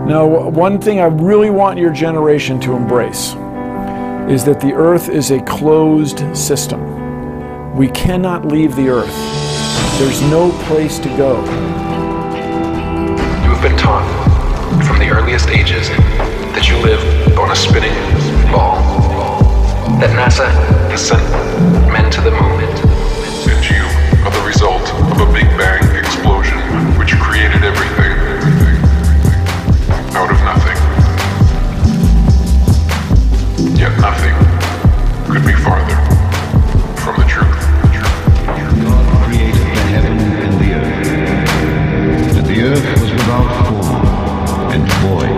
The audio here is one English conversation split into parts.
Now, one thing I really want your generation to embrace is that the Earth is a closed system. We cannot leave the Earth. There's no place to go. You have been taught from the earliest ages that you live on a spinning ball, that NASA has sent men to the moon. And you are the result of a Big Bang explosion which created everything out of nothing. Yet nothing could be farther from the truth. God created the heaven and the earth. And the earth was without form and void,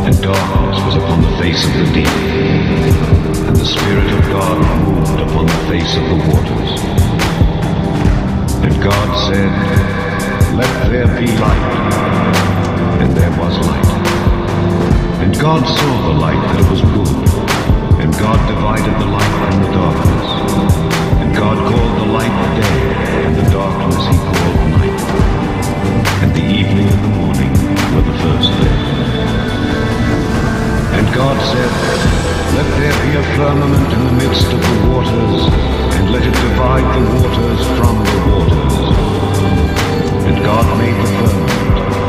and darkness was upon the face of the deep. And the Spirit of God moved upon the face of the waters. And God said, "Let there be light." And there was light. And God saw the light that it was good. And God divided the light from the darkness. And God called the light day, and the darkness he called night. And the evening and the morning were the first day. And God said, "Let there be a firmament in the midst of the waters, and let it divide the waters from the waters." And God made the firmament,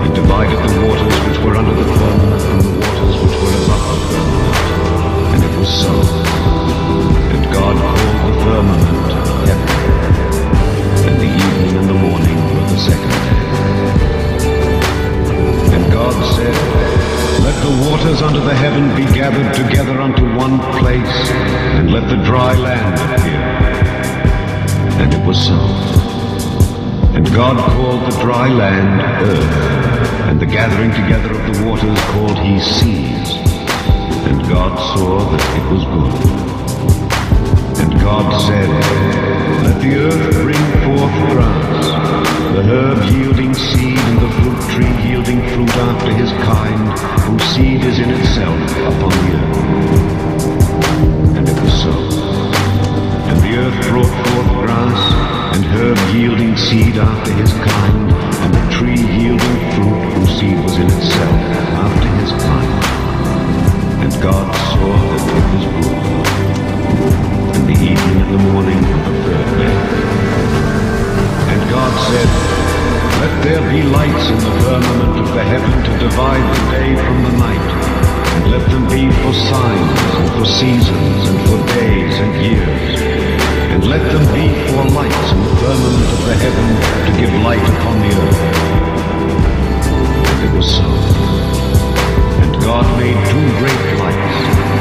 and divided the waters which were under the firmament from the waters which were above the firmament. And it was so. And God called the firmament heaven. And the evening and the morning were the second day. And God said, "Let the waters under the heaven be gathered together unto one place, and let the dry land appear." And it was so. And God called the dry land earth, and the gathering together of the waters called he seas. And God saw that it was good. And God said, "Let the earth bring forth grass, the herb yielding seed, and the fruit tree yielding fruit after his kind, whose seed is in itself upon the earth." And it was so. And the earth brought forth grass, and herb yielding seed after his kind, and the tree yielding fruit whose seed was in itself after his kind. And God saw that it was good. And the evening and the morning were the third day. And God said, "Let there be lights in the firmament of the heaven to divide the day from the night, and let them be for signs, and for seasons, and for days and years. And let them be for lights in the firmament of the heaven to give light upon the earth." And it was so. And God made two great lights,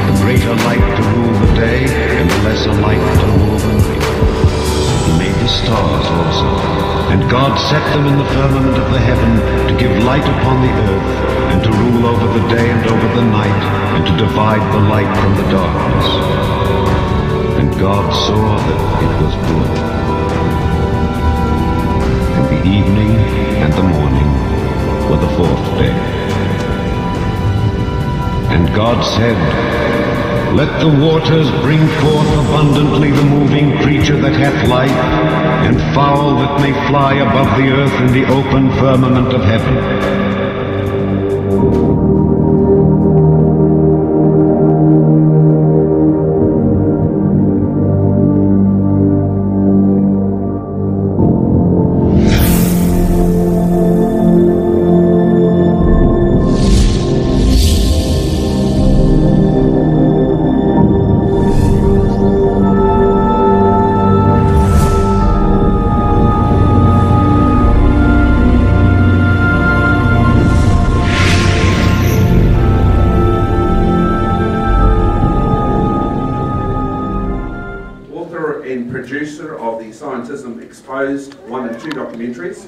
the greater light to rule the day, and the lesser light to rule the night. He made the stars also. And God set them in the firmament of the heaven to give light upon the earth, and to rule over the day and over the night, and to divide the light from the darkness. And God saw that it was good. And the evening and the morning were the fourth day. And God said, "Let the waters bring forth abundantly the moving creature that hath life, and fowl that may fly above the earth in the open firmament of heaven." Producer of the Scientism Exposed 1 and 2 documentaries,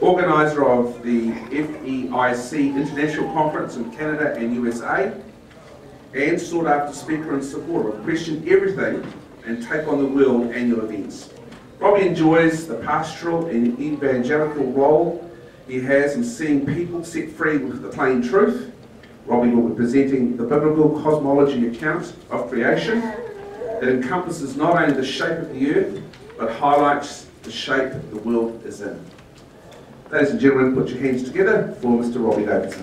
organiser of the FEIC International Conference in Canada and USA, and sought after speaker and supporter of Question Everything and Take on the World annual events. Robbie enjoys the pastoral and evangelical role he has in seeing people set free with the plain truth. Robbie will be presenting the biblical cosmology account of creation that encompasses not only the shape of the earth, but highlights the shape the world is in. Ladies and gentlemen, put your hands together for Mr. Robbie Davidson.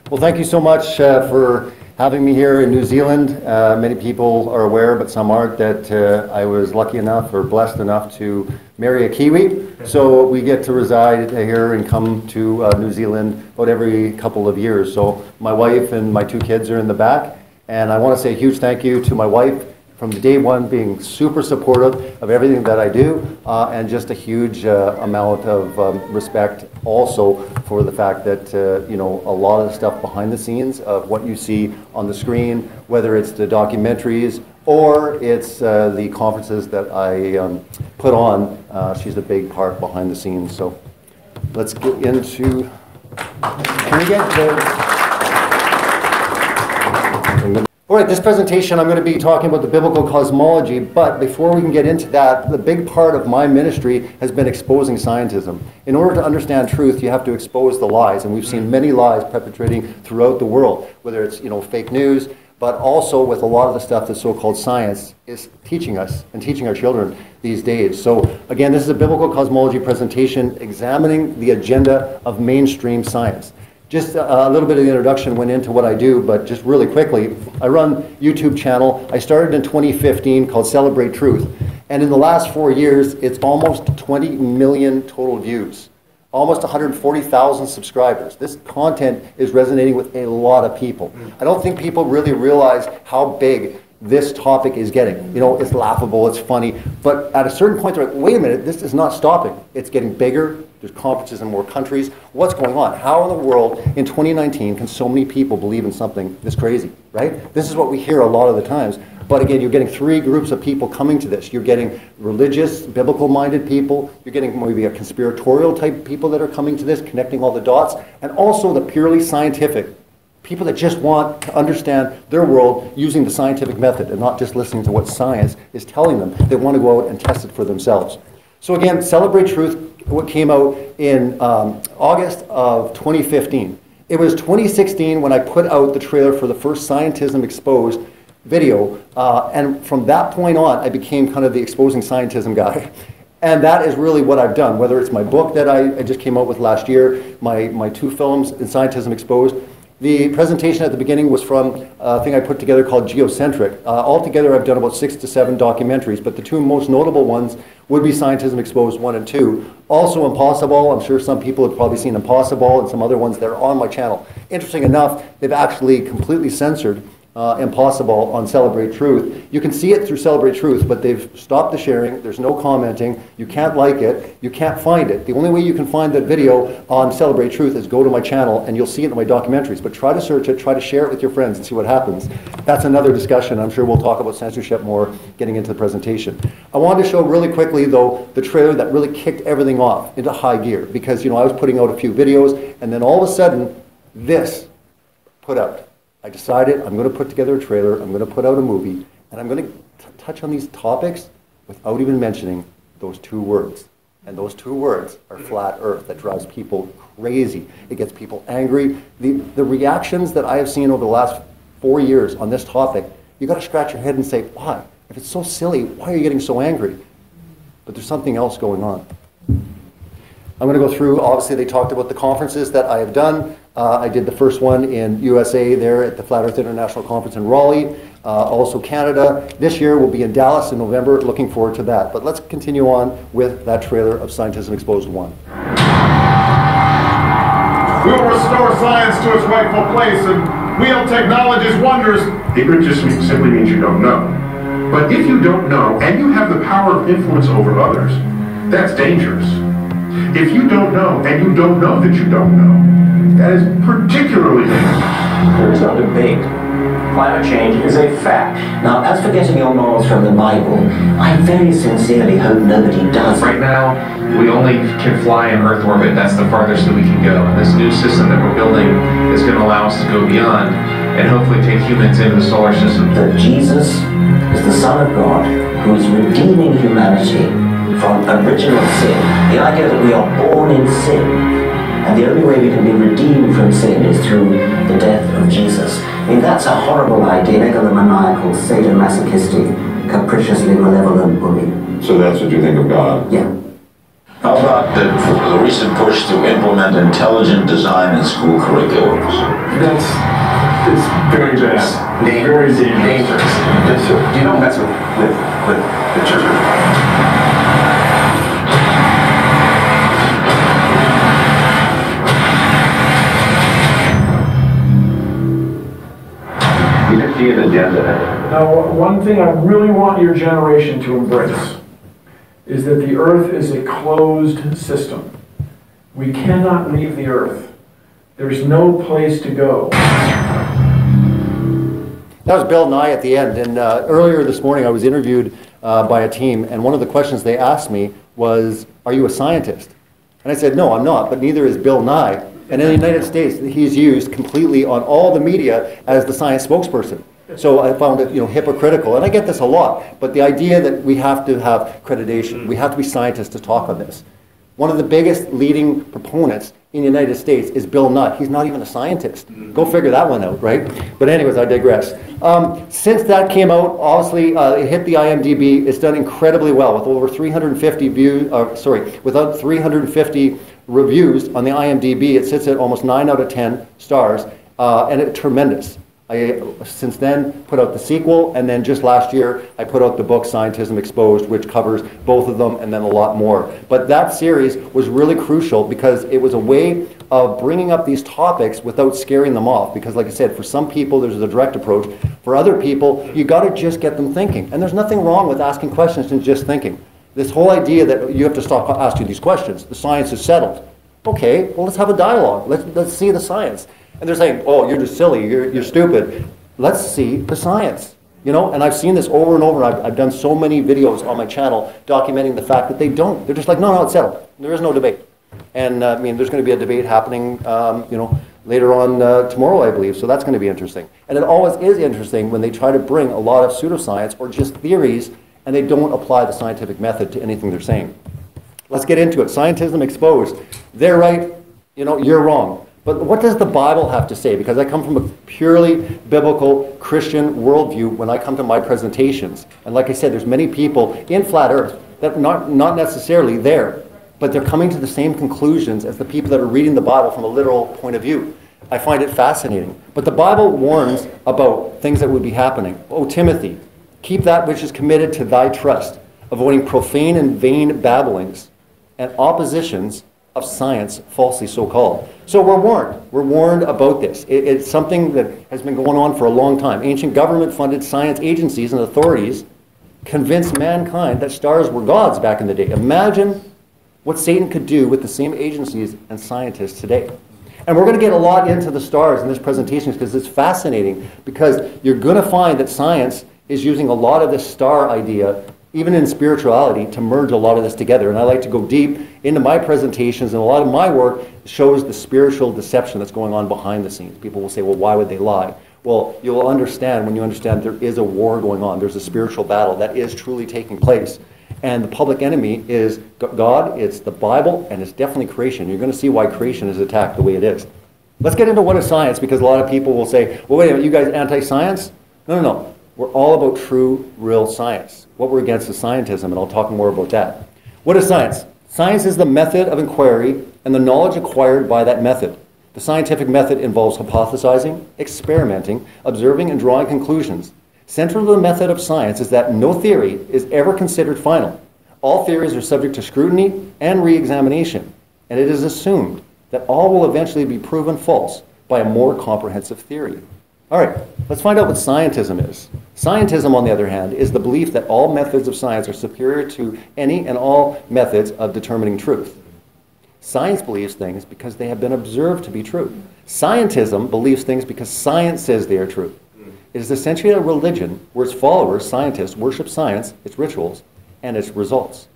Well, thank you so much for having me here in New Zealand. Many people are aware, but some aren't, that I was lucky enough or blessed enough to marry a Kiwi. So we get to reside here and come to New Zealand about every couple of years. So my wife and my 2 kids are in the back. And I want to say a huge thank you to my wife from day one, being super supportive of everything that I do, and just a huge amount of respect also for the fact that you know, a lot of the stuff behind the scenes of what you see on the screen, whether it's the documentaries or it's the conferences that I put on, she's a big part behind the scenes. So let's get into, can we get the, all right, this presentation I'm going to be talking about the biblical cosmology, but before we can get into that, the big part of my ministry has been exposing scientism. In order to understand truth, you have to expose the lies, and we've seen many lies perpetrating throughout the world, whether it's, you know, fake news, but also with a lot of the stuff that so-called science is teaching us and teaching our children these days. So again, this is a biblical cosmology presentation examining the agenda of mainstream science. Just a little bit of the introduction went into what I do, but just really quickly, I run YouTube channel. I started in 2015 called Celebrate Truth. And in the last 4 years, it's almost 20 million total views, almost 140,000 subscribers. This content is resonating with a lot of people. I don't think people really realize how big this topic is getting. You know, it's laughable, it's funny, but at a certain point, they're like, wait a minute, this is not stopping. It's getting bigger. There's conferences in more countries. What's going on? How in the world in 2019 can so many people believe in something this crazy, right? This is what we hear a lot of the times. But again, you're getting 3 groups of people coming to this. You're getting religious, biblical-minded people. You're getting maybe a conspiratorial type people that are coming to this, connecting all the dots, and also the purely scientific people that just want to understand their world using the scientific method and not just listening to what science is telling them. They want to go out and test it for themselves. So again, Celebrate Truth, what came out in August of 2015. It was 2016 when I put out the trailer for the first Scientism Exposed video, and from that point on, I became kind of the exposing scientism guy. And that is really what I've done, whether it's my book that I just came out with last year, my 2 films in Scientism Exposed. The presentation at the beginning was from a thing I put together called Geocentric. Altogether, I've done about 6 to 7 documentaries, but the 2 most notable ones would be Scientism Exposed 1 and 2. Also Impossible. I'm sure some people have probably seen Impossible and some other ones that are on my channel. Interesting enough, they've actually completely censored Impossible on Celebrate Truth. You can see it through Celebrate Truth, but they've stopped the sharing. There's no commenting. You can't like it. You can't find it. The only way you can find that video on Celebrate Truth is go to my channel and you'll see it in my documentaries. But try to search it, try to share it with your friends and see what happens. That's another discussion. I'm sure we'll talk about censorship more getting into the presentation. I wanted to show really quickly, though, the trailer that really kicked everything off into high gear. Because, you know, I was putting out a few videos and then all of a sudden, this put out. I decided I'm going to put together a trailer, I'm going to put out a movie, and I'm going to touch on these topics without even mentioning those 2 words. And those 2 words are flat earth. That drives people crazy. It gets people angry. The reactions that I have seen over the last 4 years on this topic, you got to scratch your head and say, why? If it's so silly, why are you getting so angry? But there's something else going on. I'm going to go through, obviously they talked about the conferences that I have done. I did the first one in USA there at the Flat Earth International Conference in Raleigh, also Canada. This year we'll be in Dallas in November, looking forward to that. But let's continue on with that trailer of Scientism Exposed 1. We will restore science to its rightful place and wield technology's wonders. Ignorant just simply means you don't know. But if you don't know, and you have the power of influence over others, that's dangerous. If you don't know, and you don't know that you don't know, that is particularly dangerous. There is no debate. Climate change is a fact. Now, as for getting your morals from the Bible, I very sincerely hope nobody does. Right now, we only can fly in Earth orbit. That's the farthest that we can go. And this new system that we're building is going to allow us to go beyond and hopefully take humans into the solar system. That Jesus is the Son of God who is redeeming humanity from original sin. The idea that we are born in sin, and the only way we can be redeemed from sin is through the death of Jesus. I mean, that's a horrible idea, megalomaniacal, sadomasochistic, capriciously malevolent bully. So that's what you think of God? Yeah. How about the recent push to implement intelligent design in school curriculums? It's very bad. Very dangerous. Yes, sir. You don't mess with the children. You just see an agenda. Now, one thing I really want your generation to embrace is that the earth is a closed system. We cannot leave the earth. There's no place to go. That was Bill Nye at the end, and earlier this morning I was interviewed by a team, and one of the questions they asked me was, are you a scientist? And I said, no, I'm not, but neither is Bill Nye. And in the United States, he's used completely on all the media as the science spokesperson. So I found it, hypocritical, and I get this a lot, but the idea that we have to have accreditation, we have to be scientists to talk on this. One of the biggest leading proponents in the United States is Bill Nye. He's not even a scientist. Go figure that one out, right? But anyways, I digress. Since that came out, obviously, it hit the IMDb. It's done incredibly well with over 350 views, without 350 reviews on the IMDb. It sits at almost 9 out of 10 stars, and it's tremendous. I, since then, put out the sequel, and then just last year, I put out the book Scientism Exposed, which covers both of them and then a lot more. But that series was really crucial because it was a way of bringing up these topics without scaring them off. Because like I said, for some people, there's a direct approach. For other people, you got to just get them thinking. And there's nothing wrong with asking questions and just thinking. This whole idea that you have to stop asking these questions, the science is settled. Okay, well, let's have a dialogue. Let's see the science. And they're saying, oh, you're just silly, you're stupid. Let's see the science. And I've seen this over and over. I've done so many videos on my channel documenting the fact that they don't. They're just like, no, it's settled. There is no debate. And there's going to be a debate happening, later on tomorrow, I believe. So that's going to be interesting. And it always is interesting when they try to bring a lot of pseudoscience or just theories, and they don't apply the scientific method to anything they're saying. Let's get into it. Scientism Exposed. They're right. You're wrong. But what does the Bible have to say? Because I come from a purely biblical Christian worldview when I come to my presentations. And like I said, there's many people in Flat Earth that are not necessarily there, but they're coming to the same conclusions as the people that are reading the Bible from a literal point of view. I find it fascinating. But the Bible warns about things that would be happening. Oh, Timothy, keep that which is committed to thy trust, avoiding profane and vain babblings and oppositions of science, falsely so called. So we're warned. We're warned about this. It's something that has been going on for a long time. Ancient government-funded science agencies and authorities convinced mankind that stars were gods back in the day. Imagine what Satan could do with the same agencies and scientists today. And we're going to get a lot into the stars in this presentation because it's fascinating, because you're going to find that science is using a lot of this star idea, even in spirituality, to merge a lot of this together. And I like to go deep into my presentations, and a lot of my work shows the spiritual deception that's going on behind the scenes. People will say, well, why would they lie? Well, you'll understand when you understand there is a war going on. There's a spiritual battle that is truly taking place. And the public enemy is God, it's the Bible, and it's definitely creation. You're going to see why creation is attacked the way it is. Let's get into what is science, because a lot of people will say, well, wait a minute, you guys anti-science? No. We're all about true, real science. What we're against is scientism, and I'll talk more about that. What is science? Science is the method of inquiry and the knowledge acquired by that method. The scientific method involves hypothesizing, experimenting, observing, and drawing conclusions. Central to the method of science is that no theory is ever considered final. All theories are subject to scrutiny and re-examination, and it is assumed that all will eventually be proven false by a more comprehensive theory. All right, let's find out what scientism is. Scientism, on the other hand, is the belief that all methods of science are superior to any and all methods of determining truth. Science believes things because they have been observed to be true. Scientism believes things because science says they are true. It is essentially a religion where its followers, scientists, worship science, its rituals, and its results.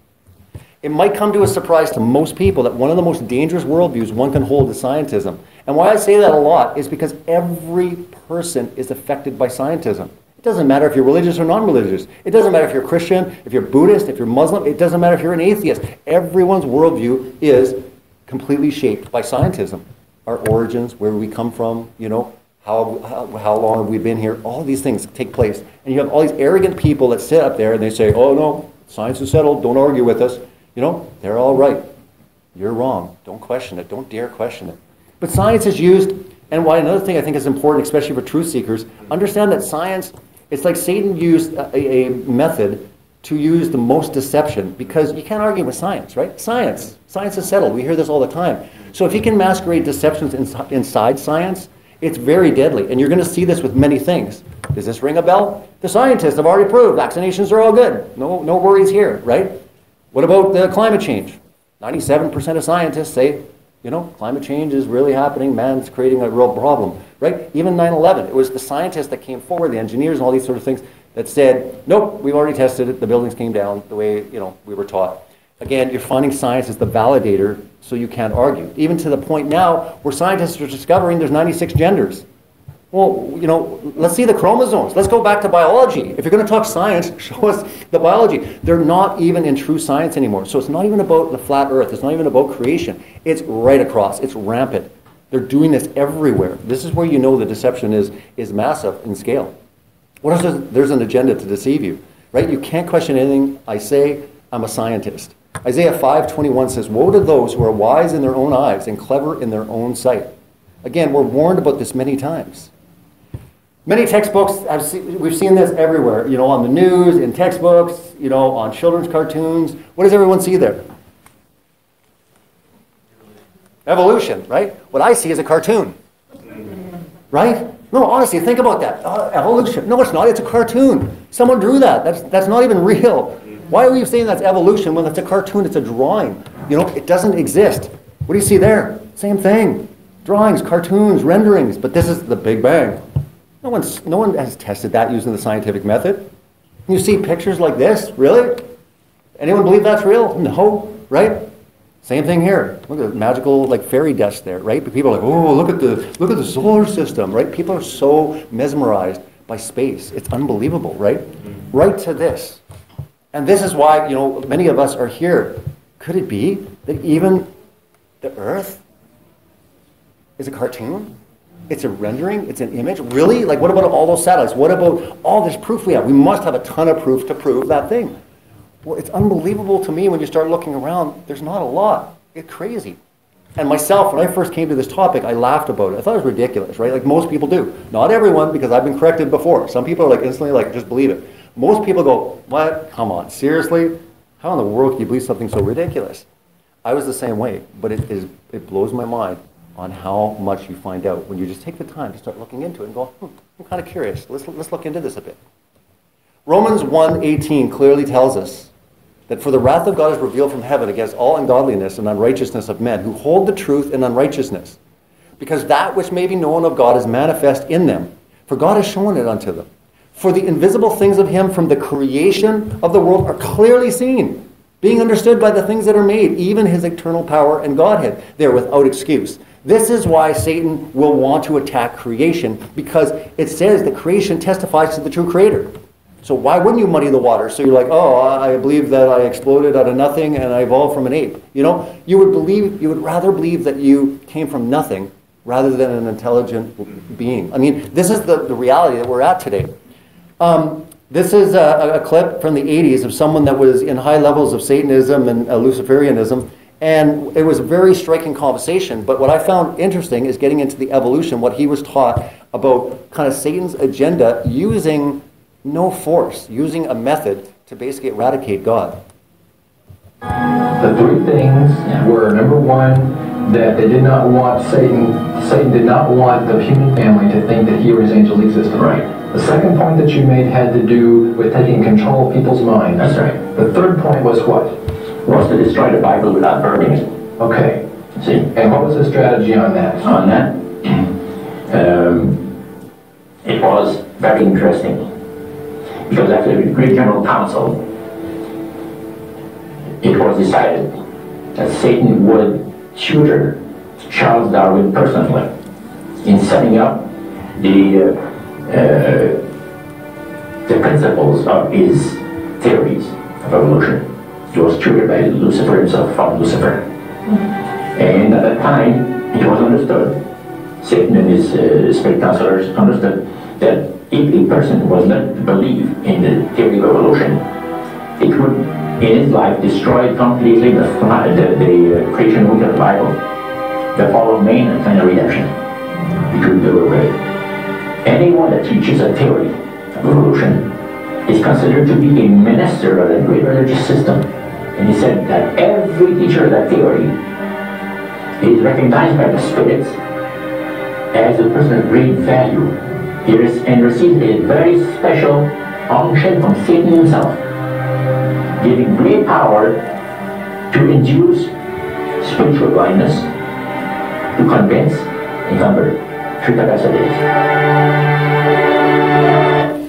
It might come to a surprise to most people that one of the most dangerous worldviews one can hold is scientism. And why I say that a lot is because every person is affected by scientism. It doesn't matter if you're religious or non-religious. It doesn't matter if you're Christian, if you're Buddhist, if you're Muslim. It doesn't matter if you're an atheist. Everyone's worldview is completely shaped by scientism. Our origins, where we come from, how long have we been here? All these things take place. And you have all these arrogant people that sit up there and they say, oh no, science is settled, don't argue with us. They're all right. You're wrong. Don't question it. Don't dare question it. But science is used, and why another thing I think is important, especially for truth seekers, understand that science, it's like Satan used a method to use the most deception, because you can't argue with science, right? Science is settled. We hear this all the time. So if he can masquerade deceptions inside science, it's very deadly. And you're going to see this with many things. Does this ring a bell? The scientists have already proved vaccinations are all good. No worries here, right? What about the climate change? 97% of scientists say, you know, climate change is really happening. Man's creating a real problem, right? Even 9/11, it was the scientists that came forward, the engineers and all these sort of things, that said, nope, we've already tested it. The buildings came down the way, you know, we were taught. Again, you're finding science as the validator, so you can't argue. Even to the point now where scientists are discovering there's 96 genders. Well, you know, let's see the chromosomes. Let's go back to biology. If you're going to talk science, show us the biology. They're not even in true science anymore. So it's not even about the flat earth. It's not even about creation. It's right across. It's rampant. They're doing this everywhere. This is where you know the deception is massive in scale. What else? There's an agenda to deceive you, right? You can't question anything I say. I'm a scientist. Isaiah 5:21 says, woe to those who are wise in their own eyes and clever in their own sight. Again, we're warned about this many times. Many textbooks, we've seen this everywhere, you know, on the news, in textbooks, you know, on children's cartoons. What does everyone see there? Evolution, right? What I see is a cartoon, right? No, honestly, think about that. Evolution. No, it's not. It's a cartoon. Someone drew that. That's not even real. Why are we saying that's evolution when it's a cartoon? It's a drawing. You know, it doesn't exist. What do you see there? Same thing. Drawings, cartoons, renderings. But this is the Big Bang. No one has tested that using the scientific method. You see pictures like this? Really? Anyone believe that's real? No, right? Same thing here. Look at the magical, like, fairy dust there, right? But people are like, oh, look at the solar system, right? People are so mesmerized by space. It's unbelievable, right? Right to this. And this is why, you know, many of us are here. Could it be that even the Earth is a cartoon? It's a rendering? It's an image? Really? Like, what about all those satellites? What about all this proof we have? We must have a ton of proof to prove that thing. Well, it's unbelievable to me when you start looking around. There's not a lot. It's crazy. And myself, when I first came to this topic, I laughed about it. I thought it was ridiculous, right? Like most people do. Not everyone, because I've been corrected before. Some people are like instantly like, just believe it. Most people go, what? Come on, seriously? How in the world can you believe something so ridiculous? I was the same way, but it blows my mind on how much you find out when you just take the time to start looking into it and go, I'm kind of curious. Let's look into this a bit. Romans 1:18 clearly tells us that for the wrath of God is revealed from heaven against all ungodliness and unrighteousness of men who hold the truth in unrighteousness, because that which may be known of God is manifest in them, for God has shown it unto them. For the invisible things of him from the creation of the world are clearly seen, being understood by the things that are made, even his eternal power and Godhead. They're without excuse. This is why Satan will want to attack creation, because it says that creation testifies to the true creator. So why wouldn't you muddy the water? So you're like, oh, I believe that I exploded out of nothing and I evolved from an ape. You know, you would rather believe that you came from nothing rather than an intelligent being. I mean, this is the reality that we're at today. This is a clip from the 80s of someone that was in high levels of Satanism and Luciferianism. And it was a very striking conversation. But what I found interesting is getting into the evolution, what he was taught about kind of Satan's agenda using no force, using a method to basically eradicate God. The three things were, number one, that they did not want Satan did not want the human family to think that he or his angels existed. Right. The second point that you made had to do with taking control of people's minds. That's right. The third point was what? Was to destroy the Bible without burning it. Okay. See? And what was the strategy on that? On that? It was very interesting. Because after the Great General Council, it was decided that Satan would tutor Charles Darwin personally in setting up the principles of his theories of evolution. He was tutored by Lucifer himself, from Lucifer. And at that time, it was understood, Satan and his spirit counselors understood that if a person was not to believe in the theory of evolution, it would in his life destroyed completely the creation book of the Bible, the fall of man and plan of redemption. He took it away. Anyone that teaches a theory of evolution is considered to be a minister of a great religious system. And he said that every teacher of that theory is recognized by the spirits as a person of great value. He and receives a very special unction from Satan himself, giving great power to induce spiritual blindness, to convince and convert through capacities.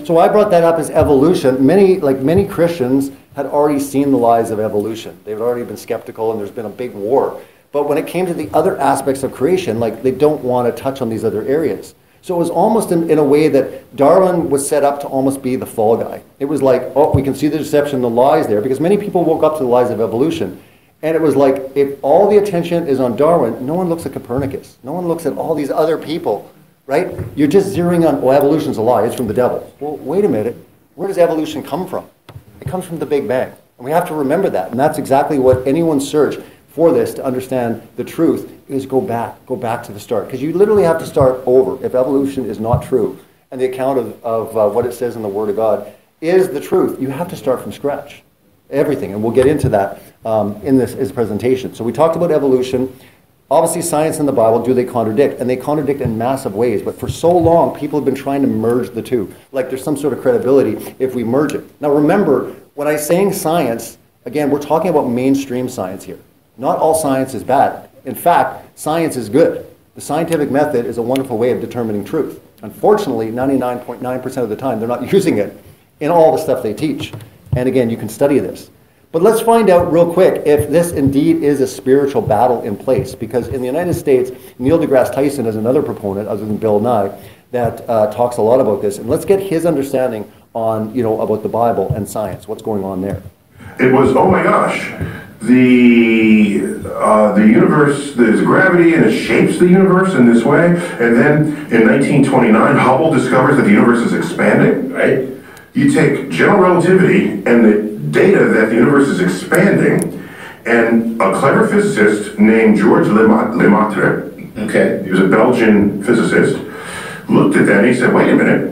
So I brought that up as evolution. Many Christians had already seen the lies of evolution. They've already been skeptical, and there's been a big war. But when it came to the other aspects of creation, they don't want to touch on these other areas. So it was almost in a way that Darwin was set up to almost be the fall guy. It was like, oh, we can see the deception, the lies there, because many people woke up to the lies of evolution. And it was like, if all the attention is on Darwin, no one looks at Copernicus. No one looks at all these other people, right? You're just zeroing on, well, evolution's a lie, it's from the devil. Well, wait a minute, where does evolution come from? It comes from the Big Bang. And we have to remember that. And that's exactly what anyone's search for this to understand the truth is go back to the start. Because you literally have to start over if evolution is not true. And the account of what it says in the Word of God is the truth. You have to start from scratch. Everything. And we'll get into that in this presentation. So we talked about evolution. Obviously, science and the Bible, do they contradict? And they contradict in massive ways. But for so long, people have been trying to merge the two. Like there's some sort of credibility if we merge it. Now remember, when I'm saying science, again, we're talking about mainstream science here. Not all science is bad. In fact, science is good. The scientific method is a wonderful way of determining truth. Unfortunately, 99.9% of the time, they're not using it in all the stuff they teach. And again, you can study this. But let's find out real quick if this indeed is a spiritual battle in place. Because in the United States, Neil deGrasse Tyson is another proponent, other than Bill Nye, that talks a lot about this. And let's get his understanding on, about the Bible and science. What's going on there? It was, oh my gosh, the universe, there's gravity and it shapes the universe in this way. And then in 1929, Hubble discovers that the universe is expanding, right? You take general relativity and the data that the universe is expanding, and a clever physicist named Georges Lemaitre, okay, he was a Belgian physicist, looked at that and he said, wait a minute,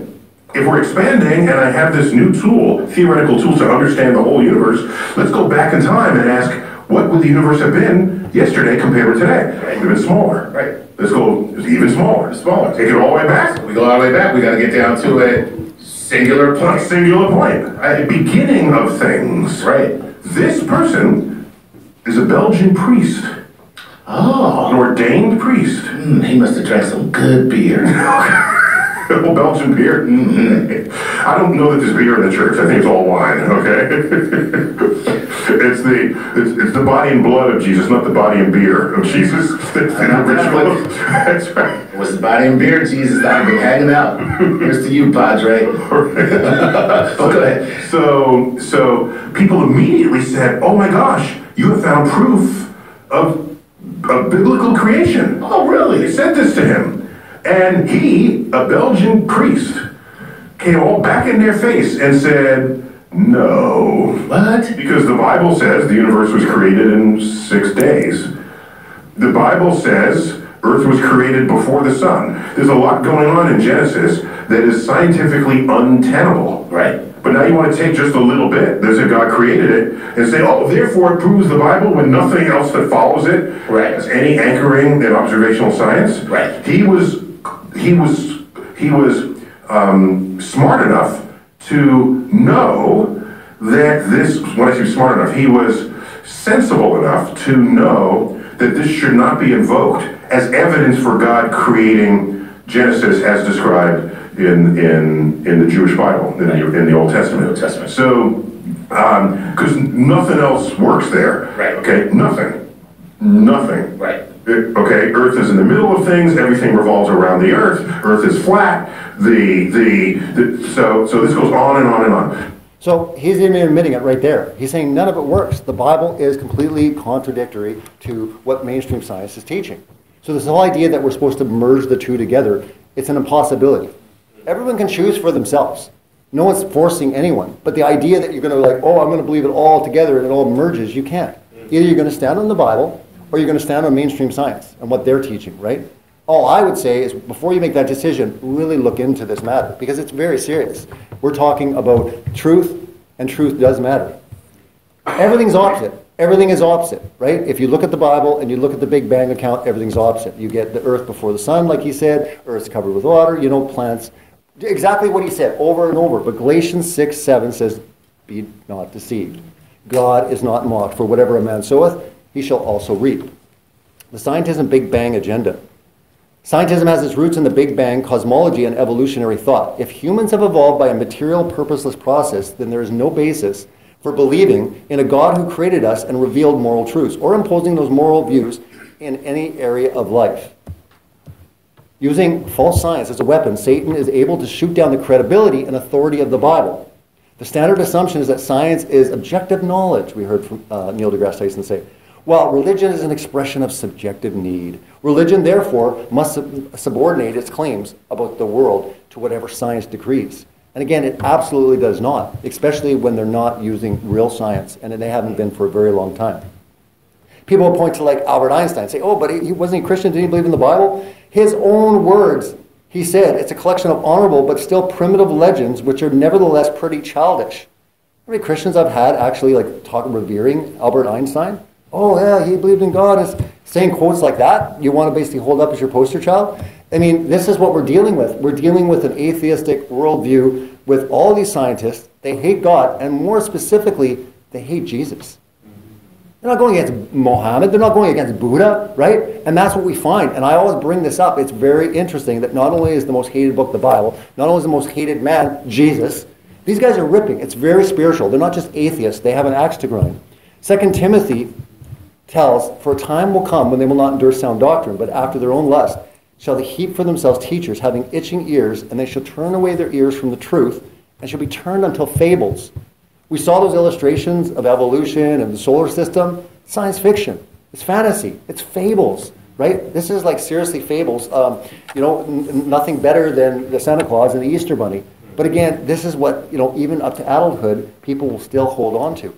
if we're expanding and I have this new tool, theoretical tool to understand the whole universe, let's go back in time and ask, what would the universe have been yesterday compared to today? Right. It would have been smaller. Right. Let's go even smaller. Smaller. Take it all the way back. We go all the way back. We got to get down to a singular point. A singular point. At the beginning of things. Right. This person is a Belgian priest. Oh. An ordained priest. He must have drank some good beer. Well, Belgian beer? I don't know that there's beer in the church. I think it's all wine, okay? It's the body and blood of Jesus, not the body and beer of Jesus. That's the ritual. That's right. It was the body and beer of Jesus that I've been hanging out. Here's to you, Padre. Go ahead. So people immediately said, oh my gosh, you have found proof of biblical creation. Oh, really? They said this to him. And he, a Belgian priest, came all back in their face and said, no. What? Because the Bible says the universe was created in 6 days. The Bible says Earth was created before the sun. There's a lot going on in Genesis that is scientifically untenable. Right. But now you want to take just a little bit. There's a God created it and say, oh, therefore it proves the Bible when nothing else that follows it has any anchoring in observational science. Right. He was smart enough to know that this, when I say smart enough, he was sensible enough to know that this should not be invoked as evidence for God creating Genesis as described in the Jewish Bible, in the Old Testament. So, because nothing else works there. Right. Okay, nothing. Right. Okay, Earth is in the middle of things. Everything revolves around the Earth. Earth is flat. So this goes on and on and on. So he's even admitting it right there. He's saying none of it works. The Bible is completely contradictory to what mainstream science is teaching. So this whole idea that we're supposed to merge the two together, it's an impossibility. Everyone can choose for themselves. No one's forcing anyone. But the idea that you're going to like, oh, I'm going to believe it all together and it all merges, you can't. Either you're going to stand on the Bible or you're going to stand on mainstream science and what they're teaching, right? All I would say is before you make that decision, really look into this matter because it's very serious. We're talking about truth, and truth does matter. Everything's opposite. Everything is opposite, right? If you look at the Bible and you look at the Big Bang account, everything's opposite. You get the earth before the sun, like he said, earth's covered with water, you know, plants. Exactly what he said over and over. But Galatians 6:7 says, be not deceived. God is not mocked. For whatever a man soweth, he shall also reap. The Scientism Big Bang agenda. Scientism has its roots in the Big Bang cosmology and evolutionary thought. If humans have evolved by a material, purposeless process, then there is no basis for believing in a God who created us and revealed moral truths, or imposing those moral views in any area of life. Using false science as a weapon, Satan is able to shoot down the credibility and authority of the Bible. The standard assumption is that science is objective knowledge, we heard from Neil deGrasse Tyson say, while religion is an expression of subjective need. Religion, therefore, must subordinate its claims about the world to whatever science decrees. And again, it absolutely does not, especially when they're not using real science, and they haven't been for a very long time. People will point to like Albert Einstein, say, oh, but he wasn't a Christian, didn't he believe in the Bible? His own words, he said, it's a collection of honorable but still primitive legends which are nevertheless pretty childish. How many Christians I've had actually like revering Albert Einstein? Oh yeah, he believed in God, and saying quotes like that, you want to basically hold up as your poster child? I mean, this is what we're dealing with. We're dealing with an atheistic worldview with all these scientists. They hate God, and more specifically, they hate Jesus. They're not going against Mohammed. They're not going against Buddha, right? And that's what we find. And I always bring this up. It's very interesting that not only is the most hated book the Bible, not only is the most hated man Jesus, these guys are ripping. It's very spiritual. They're not just atheists. They have an axe to grind. 2 Timothy tells, for a time will come when they will not endure sound doctrine, but after their own lust shall they heap for themselves teachers having itching ears, and they shall turn away their ears from the truth, and shall be turned until fables. We saw those illustrations of evolution and the solar system. Science fiction. It's fantasy. It's fables, right? This is like seriously fables. Nothing better than the Santa Claus and the Easter Bunny. But again, this is what, even up to adulthood, people will still hold on to.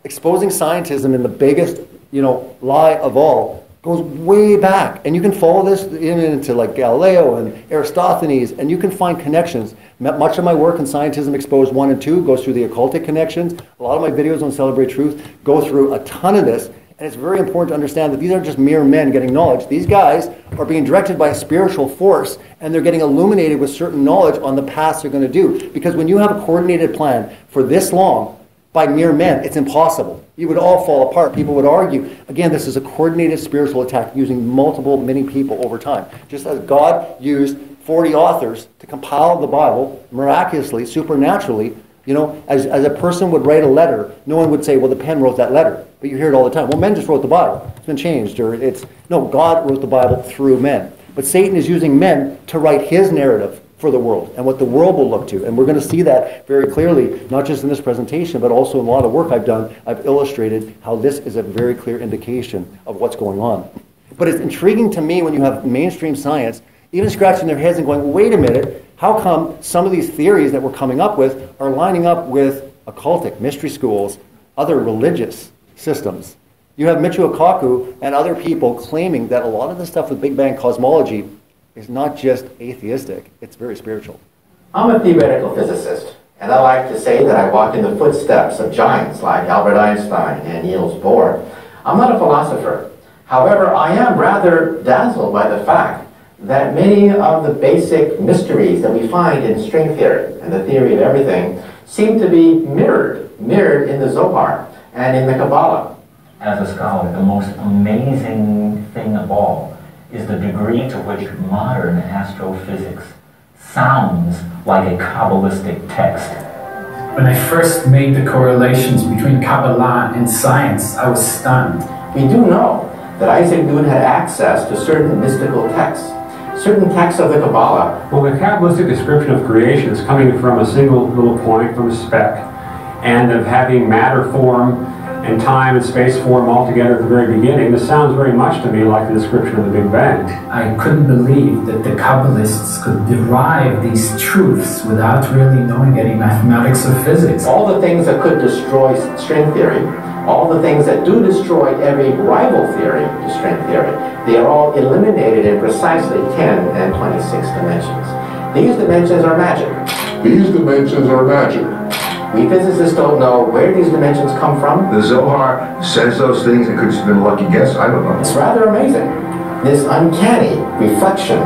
Exposing scientism in the biggest, lie of all goes way back. And you can follow this into like Galileo and Aristophanes, and you can find connections. Much of my work in Scientism Exposed 1 and 2 goes through the occultic connections. A lot of my videos on Celebrate Truth go through a ton of this. And it's very important to understand that these aren't just mere men getting knowledge. These guys are being directed by a spiritual force, and they're getting illuminated with certain knowledge on the paths they're going to do. Because when you have a coordinated plan for this long, by mere men, it's impossible. You would all fall apart. People would argue. Again, this is a coordinated spiritual attack using many people over time. Just as God used 40 authors to compile the Bible miraculously, supernaturally, as a person would write a letter, no one would say, well, the pen wrote that letter. But you hear it all the time. Well, men just wrote the Bible. It's been changed. No, God wrote the Bible through men. But Satan is using men to write his narrative for the world and what the world will look to. And we're going to see that very clearly, not just in this presentation, but also in a lot of work I've done. I've illustrated how this is a very clear indication of what's going on. But it's intriguing to me when you have mainstream science even scratching their heads and going, wait a minute, how come some of these theories that we're coming up with are lining up with occultic, mystery schools, other religious systems? You have Michio Kaku and other people claiming that a lot of the stuff with Big Bang cosmology is not just atheistic, it's very spiritual. I'm a theoretical physicist, and I like to say that I walk in the footsteps of giants like Albert Einstein and Niels Bohr. I'm not a philosopher. However, I am rather dazzled by the fact that many of the basic mysteries that we find in string theory and the theory of everything seem to be mirrored in the Zohar and in the Kabbalah. As a scholar, the most amazing thing of all is the degree to which modern astrophysics sounds like a Kabbalistic text. When I first made the correlations between Kabbalah and science, I was stunned. We do know that Isaac Newton had access to certain mystical texts, certain texts of the Kabbalah. Well, the Kabbalistic description of creation is coming from a single little point, from a speck, and of having matter form and time and space form all together at the very beginning. This sounds very much to me like the description of the Big Bang. I couldn't believe that the Kabbalists could derive these truths without really knowing any mathematics or physics. All the things that could destroy string theory, all the things that do destroy every rival theory to string theory, they are all eliminated in precisely 10 and 26 dimensions. These dimensions are magic. These dimensions are magic. We physicists don't know where these dimensions come from. The Zohar says those things. It could have been a lucky guess. I don't know. It's rather amazing. This uncanny reflection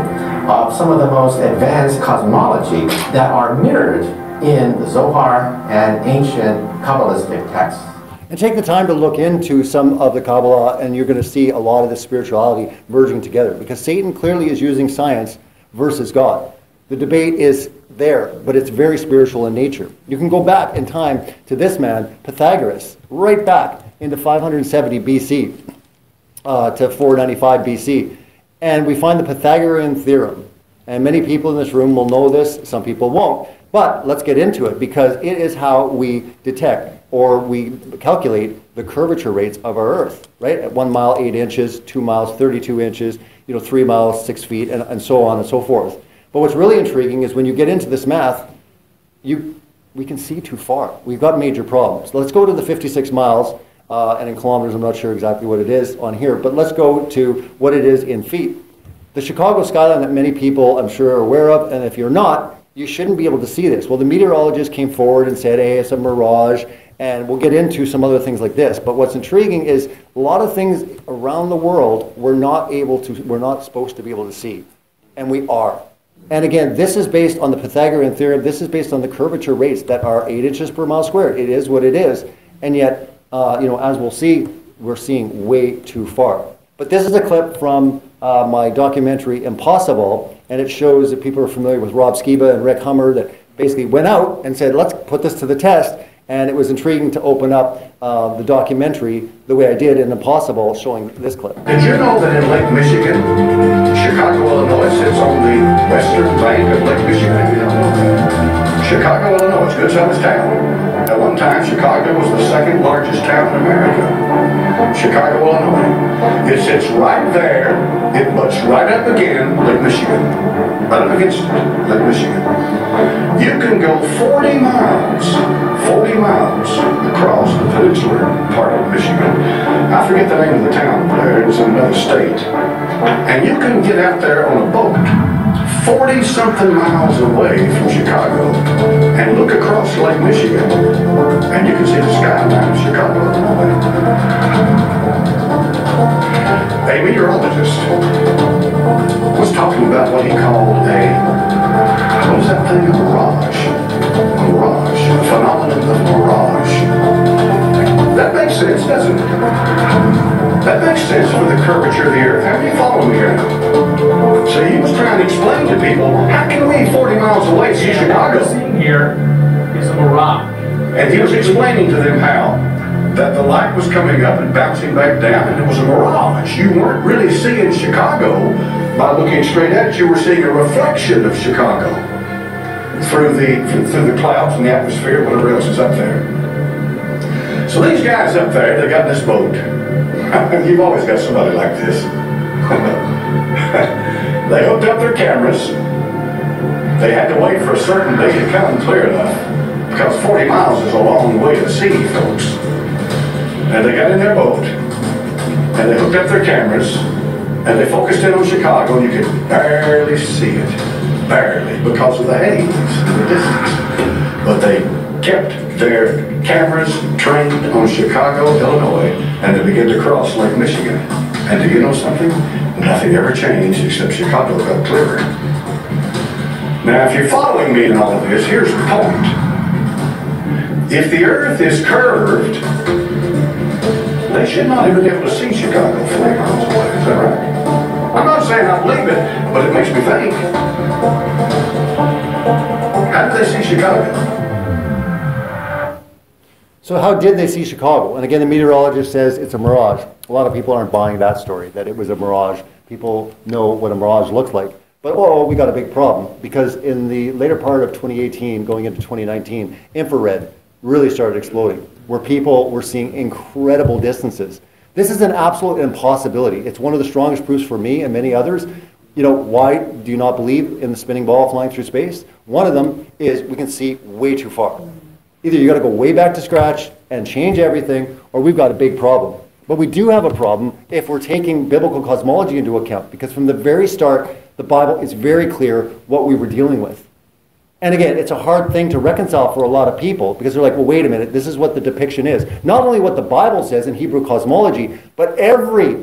of some of the most advanced cosmology that are mirrored in the Zohar and ancient Kabbalistic texts. And take the time to look into some of the Kabbalah, and you're going to see a lot of the spirituality merging together, because Satan clearly is using science versus God. The debate is there, but it's very spiritual in nature. You can go back in time to this man, Pythagoras, right back into 570 BC to 495 BC. And we find the Pythagorean theorem. And many people in this room will know this, some people won't. But let's get into it, because it is how we detect or we calculate the curvature rates of our Earth, right? At 1 mile, 8 inches, 2 miles, 32 inches, 3 miles, 6 feet, and so on and so forth. But what's really intriguing is when you get into this math, we can see too far. We've got major problems. Let's go to the 56 miles, and in kilometers, I'm not sure exactly what it is on here, but let's go to what it is in feet. The Chicago skyline that many people, I'm sure, are aware of, and if you're not, you shouldn't be able to see this. Well, the meteorologist came forward and said, hey, it's a mirage, and we'll get into some other things like this. But what's intriguing is a lot of things around the world we're not supposed to be able to see, and we are. And again, this is based on the Pythagorean theorem. This is based on the curvature rates that are 8 inches per mile squared. It is what it is. And yet, as we'll see, we're seeing way too far. But this is a clip from my documentary, Impossible, and it shows that people are familiar with Rob Skiba and Rick Hummer that basically went out and said, let's put this to the test. And it was intriguing to open up the documentary the way I did in Impossible, showing this clip. Did you know that in Lake Michigan, Chicago, Illinois sits on the western bank of Lake Michigan? You don't know that. Chicago, Illinois, it's a good-sized town. At one time, Chicago was the second largest town in America. Chicago, Illinois. It sits right there. It butts right up against Lake Michigan. Right up against Lake Michigan. You can go 40 miles across the peninsular part of Michigan. I forget the name of the town there. It's in another state. And you can get out there on a boat 40-something miles away from Chicago and look across Lake Michigan, and you can see the skyline of Chicago, Illinois. A meteorologist was talking about what he called what was that thing? A mirage. A mirage. A phenomenon of mirage. That makes sense, doesn't it? That makes sense for the curvature of the Earth. How do you follow me here now? So he was trying to explain to people, how can we 40 miles away see Chicago? What you're seeing here is a mirage. And he was explaining to them how that the light was coming up and bouncing back down, and it was a mirage. You weren't really seeing Chicago by looking straight at it. You were seeing a reflection of Chicago through the clouds and the atmosphere, whatever else is up there. So these guys up there, they got this boat. You've always got somebody like this. They hooked up their cameras. They had to wait for a certain day to come clear enough, because 40 miles is a long way to see, folks. And they got in their boat, and they hooked up their cameras, and they focused in on Chicago, and you could barely see it. Barely, because of the haze in the distance. But they kept their cameras trained on Chicago, Illinois, and they began to cross Lake Michigan. And do you know something? Nothing ever changed except Chicago got clearer. Now, if you're following me in all of this, here's the point. If the Earth is curved, they should not even be able to see Chicago 40 miles away. Is that right? I'm not saying I believe it, but it makes me think. How did they see Chicago? So how did they see Chicago? And again, the meteorologist says it's a mirage. A lot of people aren't buying that story, that it was a mirage. People know what a mirage looks like. But we got a big problem, because in the later part of 2018, going into 2019, infrared really started exploding. where people were seeing incredible distances. This is an absolute impossibility. It's one of the strongest proofs for me and many others. You know, why do you not believe in the spinning ball flying through space? One of them is we can see way too far. Either you got to go way back to scratch and change everything, or we've got a big problem. But we do have a problem if we're taking biblical cosmology into account, because from the very start, the Bible is very clear what we were dealing with. And again, it's a hard thing to reconcile for a lot of people, because they're like, well, wait a minute, this is what the depiction is. Not only what the Bible says in Hebrew cosmology, but every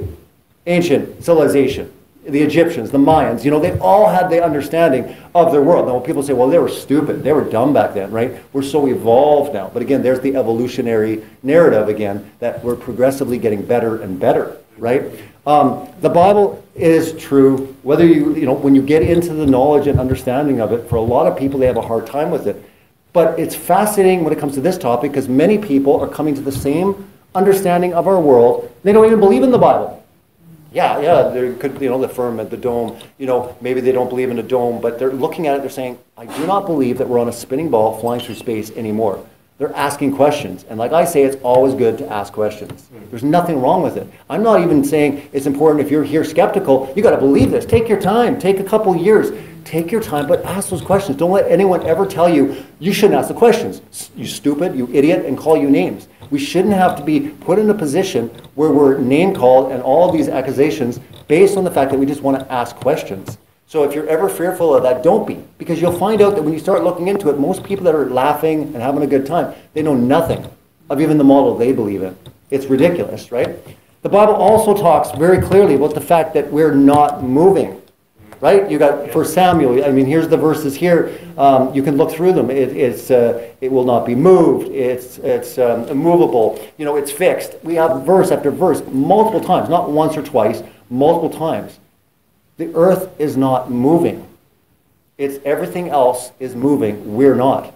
ancient civilization, the Egyptians, the Mayans, you know, they all had the understanding of their world. Now, when people say, well, they were stupid, they were dumb back then, right? We're so evolved now. But again, there's the evolutionary narrative again, that we're progressively getting better and better, right? The Bible is true, whether you know, when you get into the knowledge and understanding of it, for a lot of people, they have a hard time with it. But it's fascinating when it comes to this topic, because many people are coming to the same understanding of our world. They don't even believe in the Bible. Yeah, there could, you know, the firmament, the dome, you know, maybe they don't believe in a dome, but they're looking at it, they're saying, I do not believe that we're on a spinning ball flying through space anymore. They're asking questions. And like I say, it's always good to ask questions. There's nothing wrong with it. I'm not even saying it's important if you're here skeptical, you got to believe this. Take your time. Take a couple years. Take your time, but ask those questions. Don't let anyone ever tell you, you shouldn't ask the questions. You stupid, you idiot, and call you names. We shouldn't have to be put in a position where we're name called and all of these accusations based on the fact that we just want to ask questions. So if you're ever fearful of that, don't be. Because you'll find out that when you start looking into it, most people that are laughing and having a good time, they know nothing of even the model they believe in. It's ridiculous, right? The Bible also talks very clearly about the fact that we're not moving, right? You got 1 Samuel, I mean, here's the verses here. You can look through them. It will not be moved. It's immovable. You know, it's fixed. We have verse after verse, multiple times, not once or twice, multiple times. The earth is not moving. It's everything else is moving. We're not.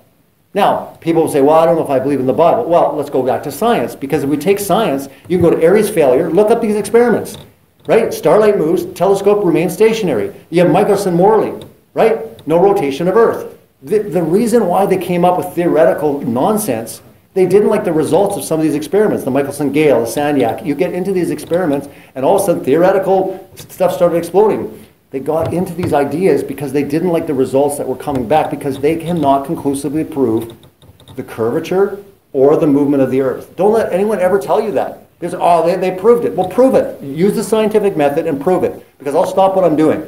Now, people will say, well, I don't know if I believe in the Bible. Well, let's go back to science, because if we take science, you can go to Airy's failure, look up these experiments, right? Starlight moves, telescope remains stationary. You have Michelson-Morley, right? No rotation of Earth. The reason why they came up with theoretical nonsense, they didn't like the results of some of these experiments, the Michelson-Gale, the Sagnac. You get into these experiments, and all of a sudden, theoretical stuff started exploding. They got into these ideas because they didn't like the results that were coming back, because they cannot conclusively prove the curvature or the movement of the Earth. Don't let anyone ever tell you that. Because, oh, they proved it. Well, prove it. Use the scientific method and prove it, because I'll stop what I'm doing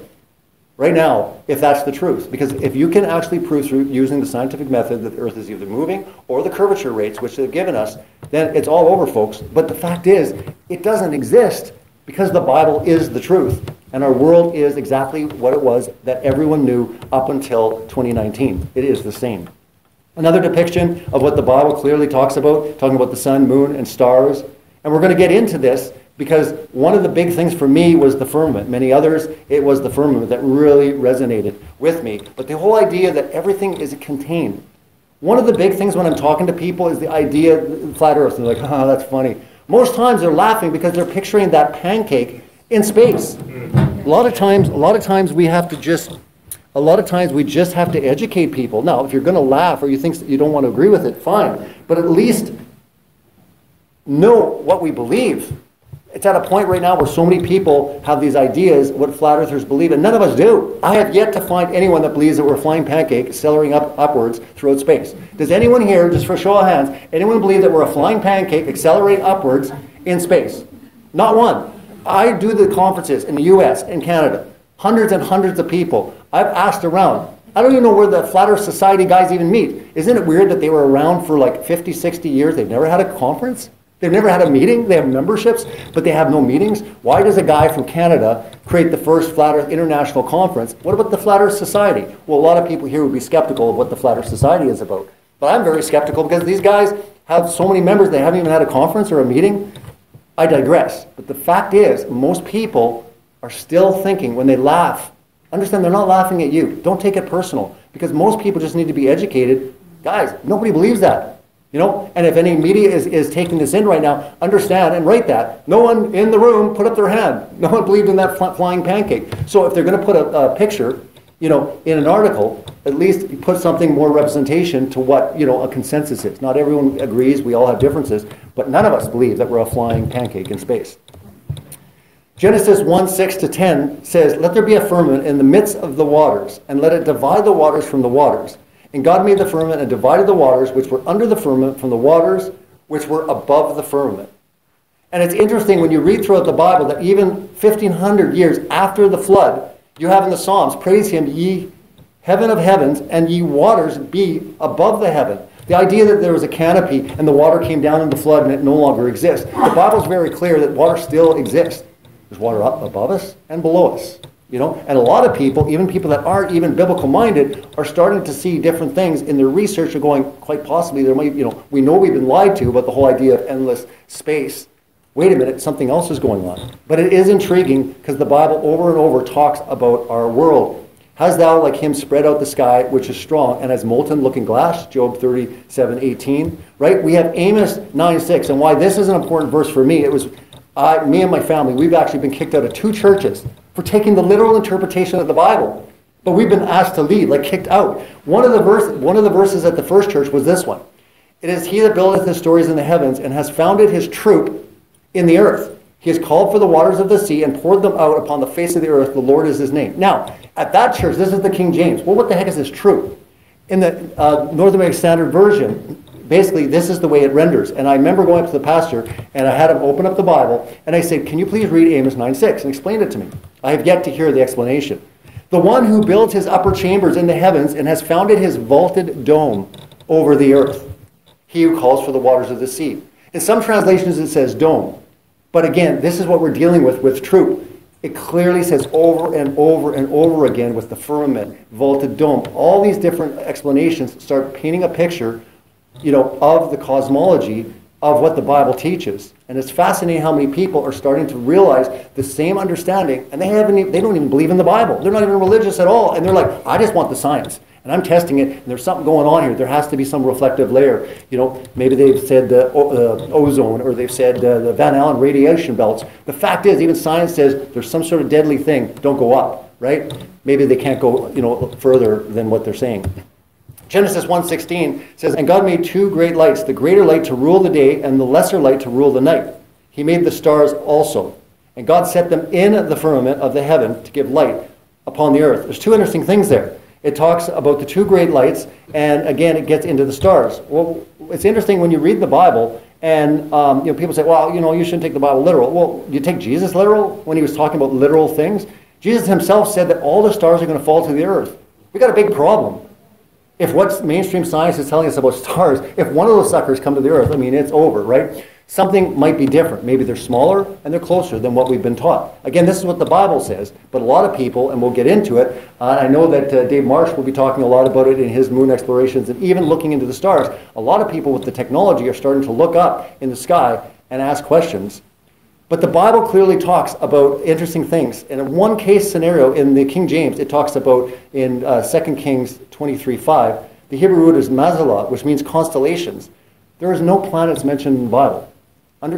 right now if that's the truth. Because if you can actually prove through using the scientific method that the Earth is either moving or the curvature rates, which they've given us, then it's all over, folks. But the fact is, it doesn't exist, because the Bible is the truth. And our world is exactly what it was that everyone knew up until 2019. It is the same. Another depiction of what the Bible clearly talks about, talking about the sun, moon, and stars. And we're going to get into this, because one of the big things for me was the firmament. Many others, it was the firmament that really resonated with me. But the whole idea that everything is contained. One of the big things when I'm talking to people is the idea of flat Earth. They're like, oh, that's funny. Most times they're laughing because they're picturing that pancake in space. A lot of times we have to just, we just have to educate people. Now, if you're going to laugh or you think you don't want to agree with it, fine. But at least know what we believe. It's at a point right now where so many people have these ideas, what flat earthers believe, and none of us do. I have yet to find anyone that believes that we're a flying pancake accelerating upwards throughout space. Does anyone here, just for a show of hands, anyone believe that we're a flying pancake accelerating upwards in space? Not one. I do the conferences in the US and Canada. Hundreds and hundreds of people. I've asked around. I don't even know where the Flat Earth Society guys even meet. Isn't it weird that they were around for like 50, 60 years? They've never had a conference? They've never had a meeting? They have memberships, but they have no meetings? Why does a guy from Canada create the first Flat Earth International Conference? What about the Flat Earth Society? Well, a lot of people here would be skeptical of what the Flat Earth Society is about. But I'm very skeptical because these guys have so many members, they haven't even had a conference or a meeting. I digress. But the fact is, most people are still thinking when they laugh. Understand, they're not laughing at you. Don't take it personal, because most people just need to be educated. Guys, nobody believes that. You know, and if any media is taking this in right now, understand and write that. No one in the room put up their hand. No one believed in that flying pancake. So if they're going to put a picture, you know, in an article, at least put something more representation to what, you know, a consensus is. Not everyone agrees, we all have differences, but none of us believe that we're a flying pancake in space. Genesis 1:6-10 says, "Let there be a firmament in the midst of the waters, and let it divide the waters from the waters. And God made the firmament and divided the waters which were under the firmament from the waters which were above the firmament." And it's interesting when you read throughout the Bible that even 1,500 years after the flood, you have in the Psalms, "Praise him, ye heaven of heavens, and ye waters be above the heaven." The idea that there was a canopy and the water came down in the flood and it no longer exists. The Bible's very clear that water still exists. There's water up above us and below us. You know, and a lot of people, even people that aren't even biblical minded, are starting to see different things in their research. Are going, quite possibly there might, you know, we know we've been lied to about the whole idea of endless space. Wait a minute, something else is going on. But it is intriguing because the Bible over and over talks about our world. "Hast thou like him spread out the sky, which is strong, and as molten looking glass," Job 37:18, right? We have Amos 9:6, and why this is an important verse for me, it was me and my family, we've actually been kicked out of 2 churches for taking the literal interpretation of the Bible. But we've been asked to leave, like kicked out. One of the verses at the first church was this one. "It is he that buildeth his stories in the heavens, and has founded his troop in the earth. He has called for the waters of the sea, and poured them out upon the face of the earth. The Lord is his name." Now, at that church, this is the King James. Well, what the heck is this troop? In the North American Standard Version, basically, this is the way it renders. And I remember going up to the pastor, and I had him open up the Bible, and I said, "Can you please read Amos 9:6 and explain it to me?" I have yet to hear the explanation. "The one who builds his upper chambers in the heavens and has founded his vaulted dome over the earth. He who calls for the waters of the sea." In some translations, it says dome. But again, this is what we're dealing with troop. It clearly says over and over and over again with the firmament, vaulted dome. All these different explanations start painting a picture, you know, of the cosmology of what the Bible teaches. And it's fascinating how many people are starting to realize the same understanding, and they don't even believe in the Bible. They're not even religious at all. And they're like, "I just want the science. And I'm testing it, and there's something going on here. There has to be some reflective layer." You know, maybe they've said the ozone, or they've said the Van Allen radiation belts. The fact is, even science says there's some sort of deadly thing. Don't go up, right? Maybe they can't go, you know, further than what they're saying. Genesis 1:16 says, "And God made 2 great lights, the greater light to rule the day, and the lesser light to rule the night. He made the stars also. And God set them in the firmament of the heaven to give light upon the earth." There's 2 interesting things there. It talks about the 2 great lights, and again, it gets into the stars. Well, it's interesting when you read the Bible, and you know, people say, "Well, you know, you shouldn't take the Bible literal." Well, you take Jesus literal when he was talking about literal things? Jesus himself said that all the stars are going to fall to the earth. We got a big problem. If what mainstream science is telling us about stars, if one of those suckers come to the earth, I mean, it's over, right? Something might be different. Maybe they're smaller and they're closer than what we've been taught. Again, this is what the Bible says, but a lot of people, and we'll get into it, I know that Dave Marsh will be talking a lot about it in his moon explorations and even looking into the stars. A lot of people with the technology are starting to look up in the sky and ask questions. But the Bible clearly talks about interesting things. In a one case scenario in the King James, it talks about in 2 Kings 23:5, the Hebrew root is mazalah, which means constellations. There is no planets mentioned in the Bible.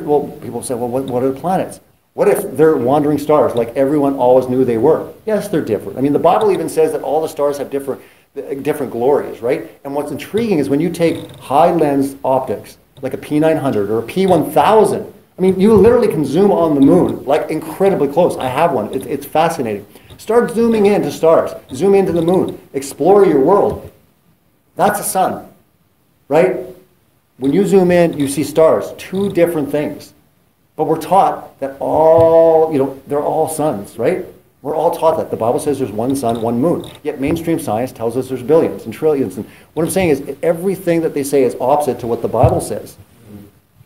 Well, people say, well, what are the planets? What if they're wandering stars like everyone always knew they were? Yes, they're different. I mean, the Bible even says that all the stars have different glories, right? And what's intriguing is when you take high lens optics, like a P900 or a P1000, I mean, you literally can zoom on the moon, like incredibly close. I have one. It's fascinating. Start zooming into stars. Zoom into the moon. Explore your world. That's the sun, right? When you zoom in, you see stars. 2 different things. But we're taught that all, they're all suns, right? We're all taught that. The Bible says there's one sun, one moon. Yet mainstream science tells us there's billions and trillions. And what I'm saying is everything that they say is opposite to what the Bible says.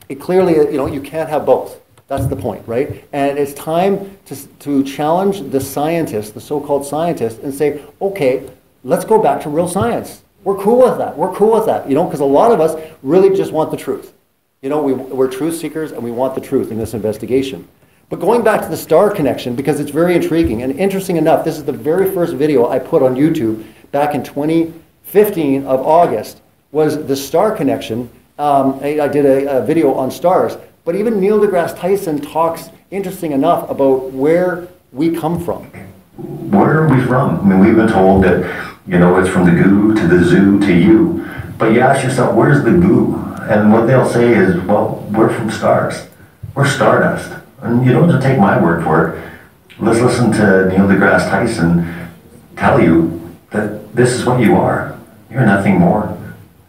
It clearly, you can't have both. That's the point, right? And it's time to challenge the scientists, the so-called scientists, and say, okay, let's go back to real science. We're cool with that. We're cool with that, because a lot of us really just want the truth. We're truth seekers and we want the truth in this investigation. But going back to the star connection, because it's very intriguing, and interesting enough, this is the very first video I put on YouTube back in 2015 of August, was the star connection. I did a video on stars, but even Neil deGrasse Tyson talks, interesting enough, about where we come from. Where are we from? I mean, we've been told that, it's from the goo to the zoo to you. But you ask yourself, where's the goo? And what they'll say is, well, we're from stars. We're stardust. And you don't have to take my word for it. Let's listen to Neil deGrasse Tyson tell you that this is what you are. You're nothing more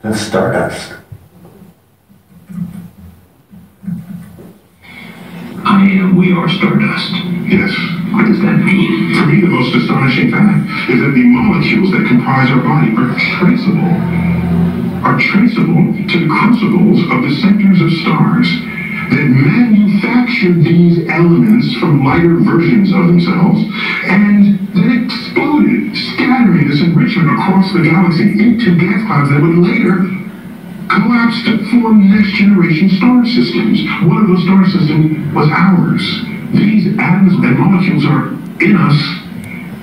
than stardust. We are stardust. Yes. What does that mean? For me, the most astonishing fact is that the molecules that comprise our body are traceable to the crucibles of the centers of stars that manufactured these elements from lighter versions of themselves and then exploded, scattering this enrichment across the galaxy into gas clouds that would later collapse to form next generation star systems. One of those star systems was ours. These atoms and molecules are in us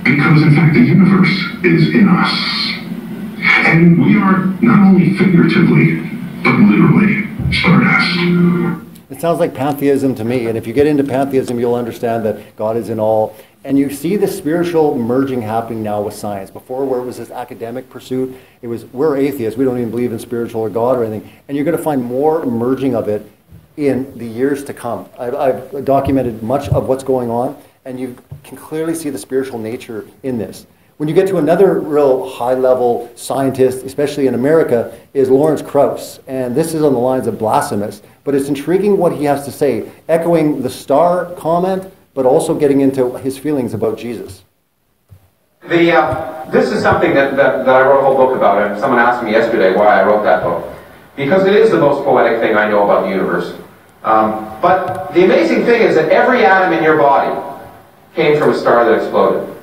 because, in fact, the universe is in us. And we are not only figuratively, but literally stardust. It sounds like pantheism to me, and if you get into pantheism, you'll understand that God is in all. And you see the spiritual merging happening now with science. Before, where it was this academic pursuit, it was, we're atheists, we don't even believe in spiritual or God or anything. And you're going to find more merging of it in the years to come. I've documented much of what's going on, and you can clearly see the spiritual nature in this. When you get to another real high-level scientist, especially in America, is Lawrence Krauss. And this is on the lines of blasphemous. But it's intriguing what he has to say, echoing the star comment, but also getting into his feelings about Jesus. This is something that I wrote a whole book about, and someone asked me yesterday why I wrote that book. Because it is the most poetic thing I know about the universe. But the amazing thing is that every atom in your body came from a star that exploded.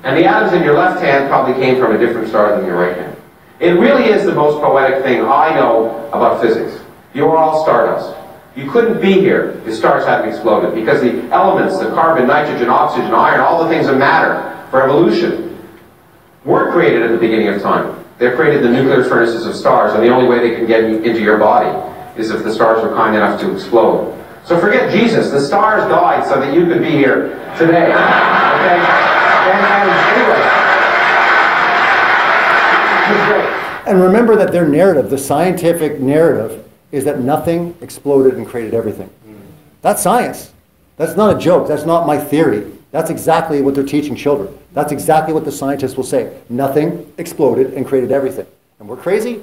And the atoms in your left hand probably came from a different star than your right hand. It really is the most poetic thing I know about physics. You are all stardust. You couldn't be here if stars hadn't exploded, because the elements, the carbon, nitrogen, oxygen, iron, all the things that matter for evolution, weren't created at the beginning of time. They're created in the nuclear furnaces of stars, and the only way they can get into your body is if the stars were kind enough to explode. So forget Jesus. The stars died so that you could be here today. Okay? And remember that their narrative, the scientific narrative, is that nothing exploded and created everything. That's science. That's not a joke. That's not my theory. That's exactly what they're teaching children. That's exactly what the scientists will say. Nothing exploded and created everything. And we're crazy?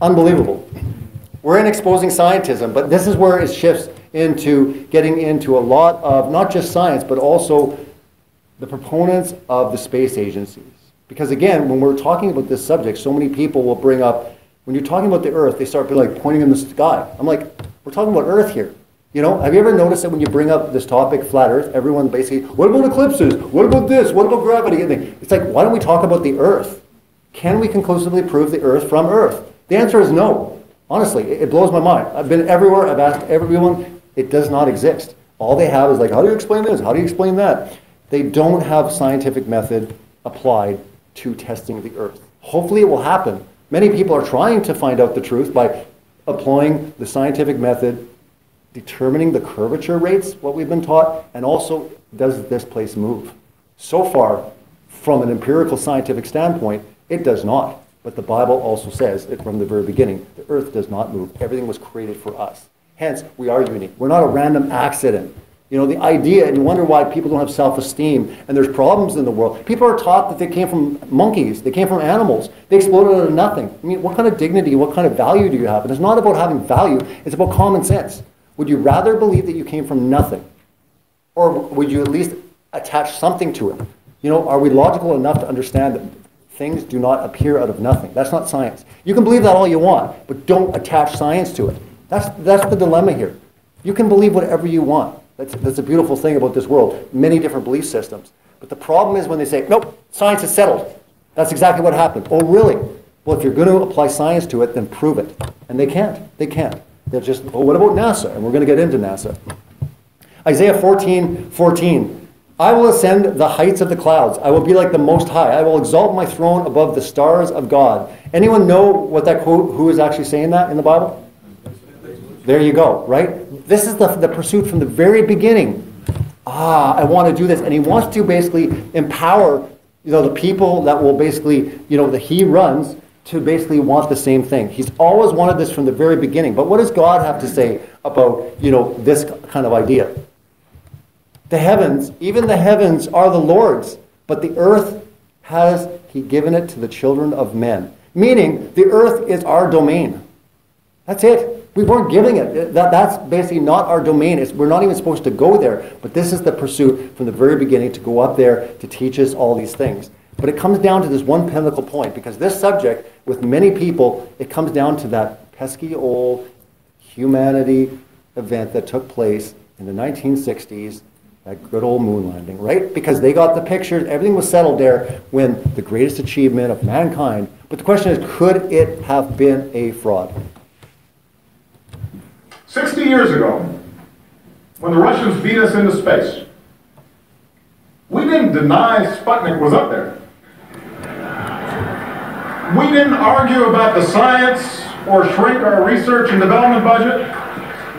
Unbelievable. We're in exposing scientism, but this is where it shifts into getting into a lot of not just science, but also the proponents of the space agencies. Because again, when we're talking about this subject, so many people will bring up, when you're talking about the Earth, they start like pointing in the sky. I'm like, we're talking about Earth here. You know, have you ever noticed that when you bring up this topic, flat Earth, everyone basically, what about eclipses? What about this? What about gravity? It's like, why don't we talk about the Earth? Can we conclusively prove the Earth from Earth? The answer is no. Honestly, it blows my mind. I've been everywhere, I've asked everyone, it does not exist. All they have is like, how do you explain this? How do you explain that? They don't have scientific method applied to testing the Earth. Hopefully it will happen. Many people are trying to find out the truth by applying the scientific method, determining the curvature rates, what we've been taught, and also, does this place move? So far, from an empirical scientific standpoint, it does not. But the Bible also says that from the very beginning, the Earth does not move. Everything was created for us. Hence, we are unique. We're not a random accident. You know, the idea, and you wonder why people don't have self-esteem, and there's problems in the world. People are taught that they came from monkeys, they came from animals, they exploded out of nothing. I mean, what kind of dignity, what kind of value do you have? And it's not about having value, it's about common sense. Would you rather believe that you came from nothing? Or would you at least attach something to it? You know, are we logical enough to understand that things do not appear out of nothing? That's not science. You can believe that all you want, but don't attach science to it. That's the dilemma here. You can believe whatever you want. That's a beautiful thing about this world. Many different belief systems. But the problem is when they say, nope, science is settled. That's exactly what happened. Oh, really? Well, if you're going to apply science to it, then prove it. And they can't. They can't. They're just, well, what about NASA? And we're going to get into NASA. Isaiah 14:14. I will ascend the heights of the clouds. I will be like the Most High. I will exalt my throne above the stars of God. Anyone know what that quote, who is actually saying that in the Bible? There you go, right? This is the pursuit from the very beginning. I want to do this. And he wants to basically empower, the people that will basically, that he runs to basically want the same thing. He's always wanted this from the very beginning. But what does God have to say about, this kind of idea? The heavens, even the heavens are the Lord's, but the earth has he given it to the children of men. Meaning, the earth is our domain. That's it. We weren't giving it. That's basically not our domain. We're not even supposed to go there. But this is the pursuit from the very beginning, to go up there to teach us all these things. But it comes down to this one pinnacle point, because this subject, with many people, it comes down to that pesky old humanity event that took place in the 1960s, that good old moon landing, right? Because they got the pictures, everything was settled there when the greatest achievement of mankind. But the question is, could it have been a fraud? 60 years ago, when the Russians beat us into space, we didn't deny Sputnik was up there. We didn't argue about the science or shrink our research and development budget.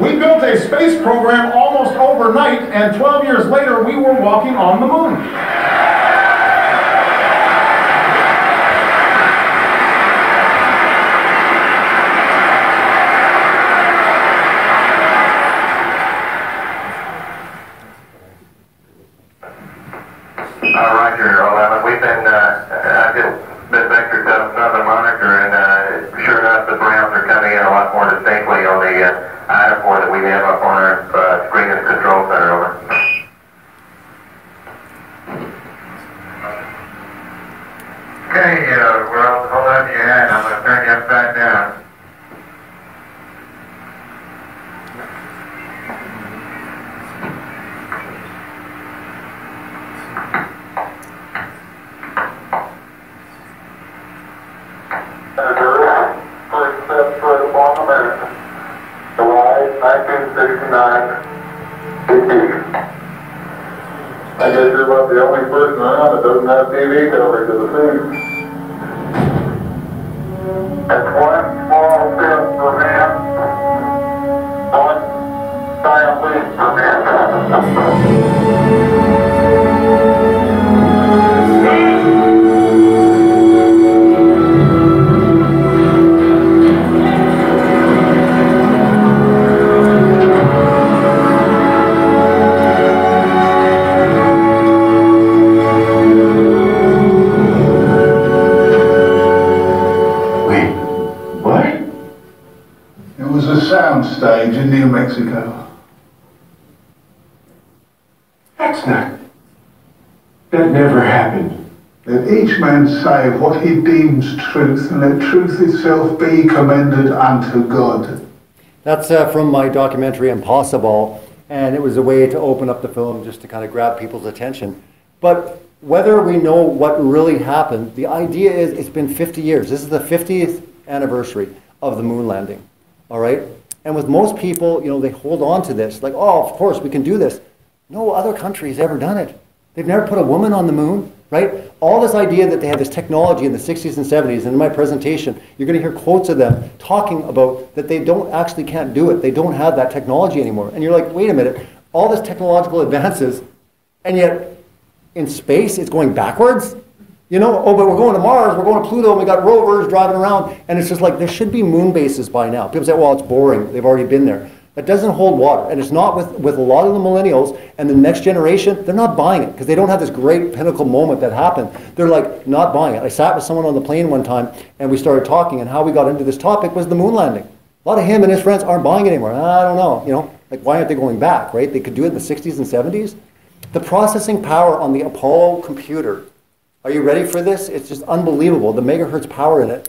We built a space program almost overnight, and 12 years later, we were walking on the moon. Roger, 11. We've been, I've just been vectored to another monitor, and sure enough, the Browns are coming in a lot more distinctly on the IDA4 that we have up on our screen in the control center. Over. Okay, well, hold on to your hand. I'm going to turn you upside down. First step for upon America. July 1969. I guess you're about the only person around that doesn't have TV coverage of the scene. That's one small step for man, one giant leap for mankind. Soundstage in New Mexico. That never happened. Let each man say what he deems truth, and let truth itself be commended unto God. That's from my documentary Impossible, and it was a way to open up the film just to kind of grab people's attention. But whether we know what really happened, the idea is it's been 50 years. This is the 50th anniversary of the moon landing. All right? And with most people, they hold on to this, like, oh, of course, we can do this. No other country has ever done it. They've never put a woman on the moon, right? All this idea that they had this technology in the 60s and 70s, and in my presentation, you're going to hear quotes of them talking about that they can't do it. They don't have that technology anymore. And you're like, wait a minute, all this technological advances, and yet in space, it's going backwards? Oh, but we're going to Mars, we're going to Pluto, and we got rovers driving around, and it's just like, there should be moon bases by now. People say, well, it's boring, they've already been there. That doesn't hold water, and it's not with a lot of the millennials and the next generation. They're not buying it, because they don't have this great pinnacle moment that happened. They're like, not buying it. I sat with someone on the plane one time, and we started talking, and how we got into this topic was the moon landing. A lot of him and his friends aren't buying it anymore. I don't know, like, why aren't they going back, right? They could do it in the 60s and 70s. The processing power on the Apollo computer, are you ready for this? It's just unbelievable, the megahertz power in it.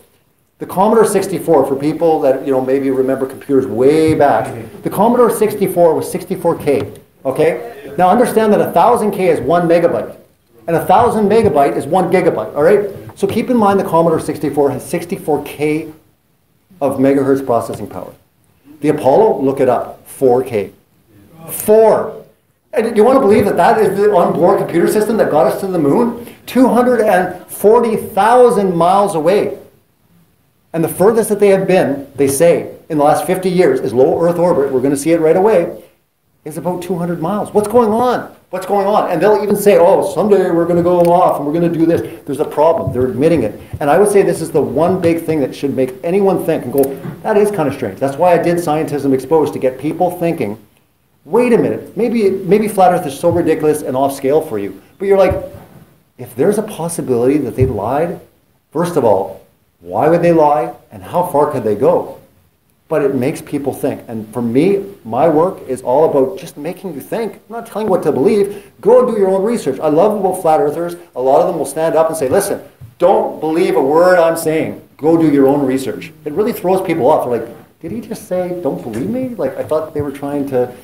The Commodore 64, for people that maybe remember computers way back, the Commodore 64 was 64K, okay? Now understand that 1000K is 1 megabyte, and 1000 megabyte is 1 gigabyte, all right? So keep in mind the Commodore 64 has 64K of megahertz processing power. The Apollo, look it up, 4K. 4. And you want to believe that is the onboard computer system that got us to the moon? 240,000 miles away. And the furthest that they have been, they say, in the last 50 years is low Earth orbit. We're going to see it right away. is about 200 miles. What's going on? What's going on? And they'll even say, oh, someday we're going to go off and we're going to do this. There's a problem. They're admitting it. And I would say this is the one big thing that should make anyone think and go, that is kind of strange. That's why I did Scientism Exposed, to get people thinking, wait a minute, maybe flat earth is so ridiculous and off scale for you. But you're like, if there's a possibility that they lied, first of all, why would they lie and how far could they go? But it makes people think. And for me, my work is all about just making you think. I'm not telling you what to believe. Go and do your own research. I love about flat earthers. A lot of them will stand up and say, listen, don't believe a word I'm saying. Go do your own research. It really throws people off. They're like, did he just say, don't believe me? Like, I thought they were trying to...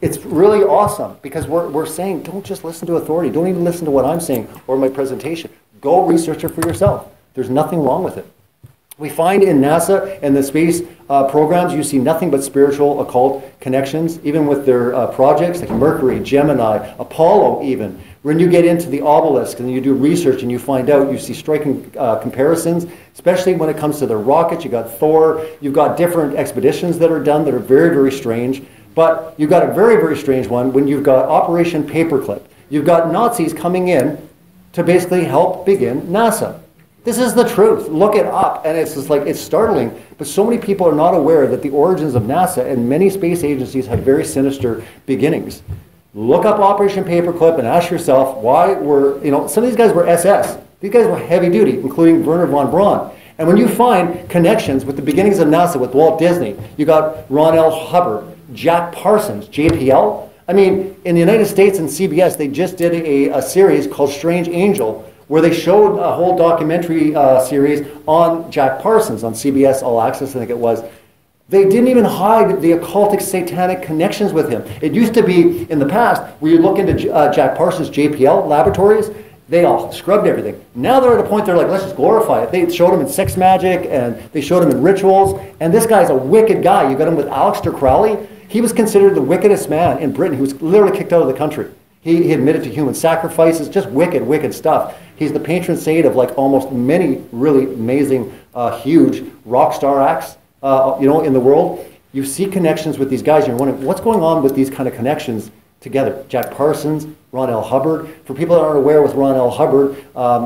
It's really awesome because we're saying, don't just listen to authority. Don't even listen to what I'm saying or my presentation. Go research it for yourself. There's nothing wrong with it. We find in NASA and the space programs, you see nothing but spiritual occult connections, even with their projects like Mercury, Gemini, Apollo even. When you get into the obelisk and you do research and you find out, you see striking comparisons, especially when it comes to the rockets. You've got Thor, you've got different expeditions that are done that are very, very strange. But you've got a very, very strange one when you've got Operation Paperclip. You've got Nazis coming in to basically help begin NASA. This is the truth. Look it up. And it's just like, it's startling. But so many people are not aware that the origins of NASA and many space agencies have very sinister beginnings. Look up Operation Paperclip and ask yourself why some of these guys were SS. These guys were heavy duty, including Wernher von Braun. And when you find connections with the beginnings of NASA with Walt Disney, you got Ron L. Hubbard, Jack Parsons, JPL. I mean, in the United States and CBS, they just did a series called Strange Angel, where they showed a whole documentary series on Jack Parsons on CBS All Access, I think it was. They didn't even hide the occultic satanic connections with him. It used to be in the past where you look into Jack Parsons' JPL laboratories, they all scrubbed everything. Now they're at a point they're like, let's just glorify it. They showed him in sex magic and they showed him in rituals. And this guy's a wicked guy. You got him with Aleister Crowley. He was considered the wickedest man in Britain. He was literally kicked out of the country. He admitted to human sacrifices, just wicked, wicked stuff. He's the patron saint of like almost many really amazing, huge rock star acts, in the world. You see connections with these guys. You're wondering, what's going on with these kind of connections together? Jack Parsons, Ron L. Hubbard. For people that aren't aware with Ron L. Hubbard,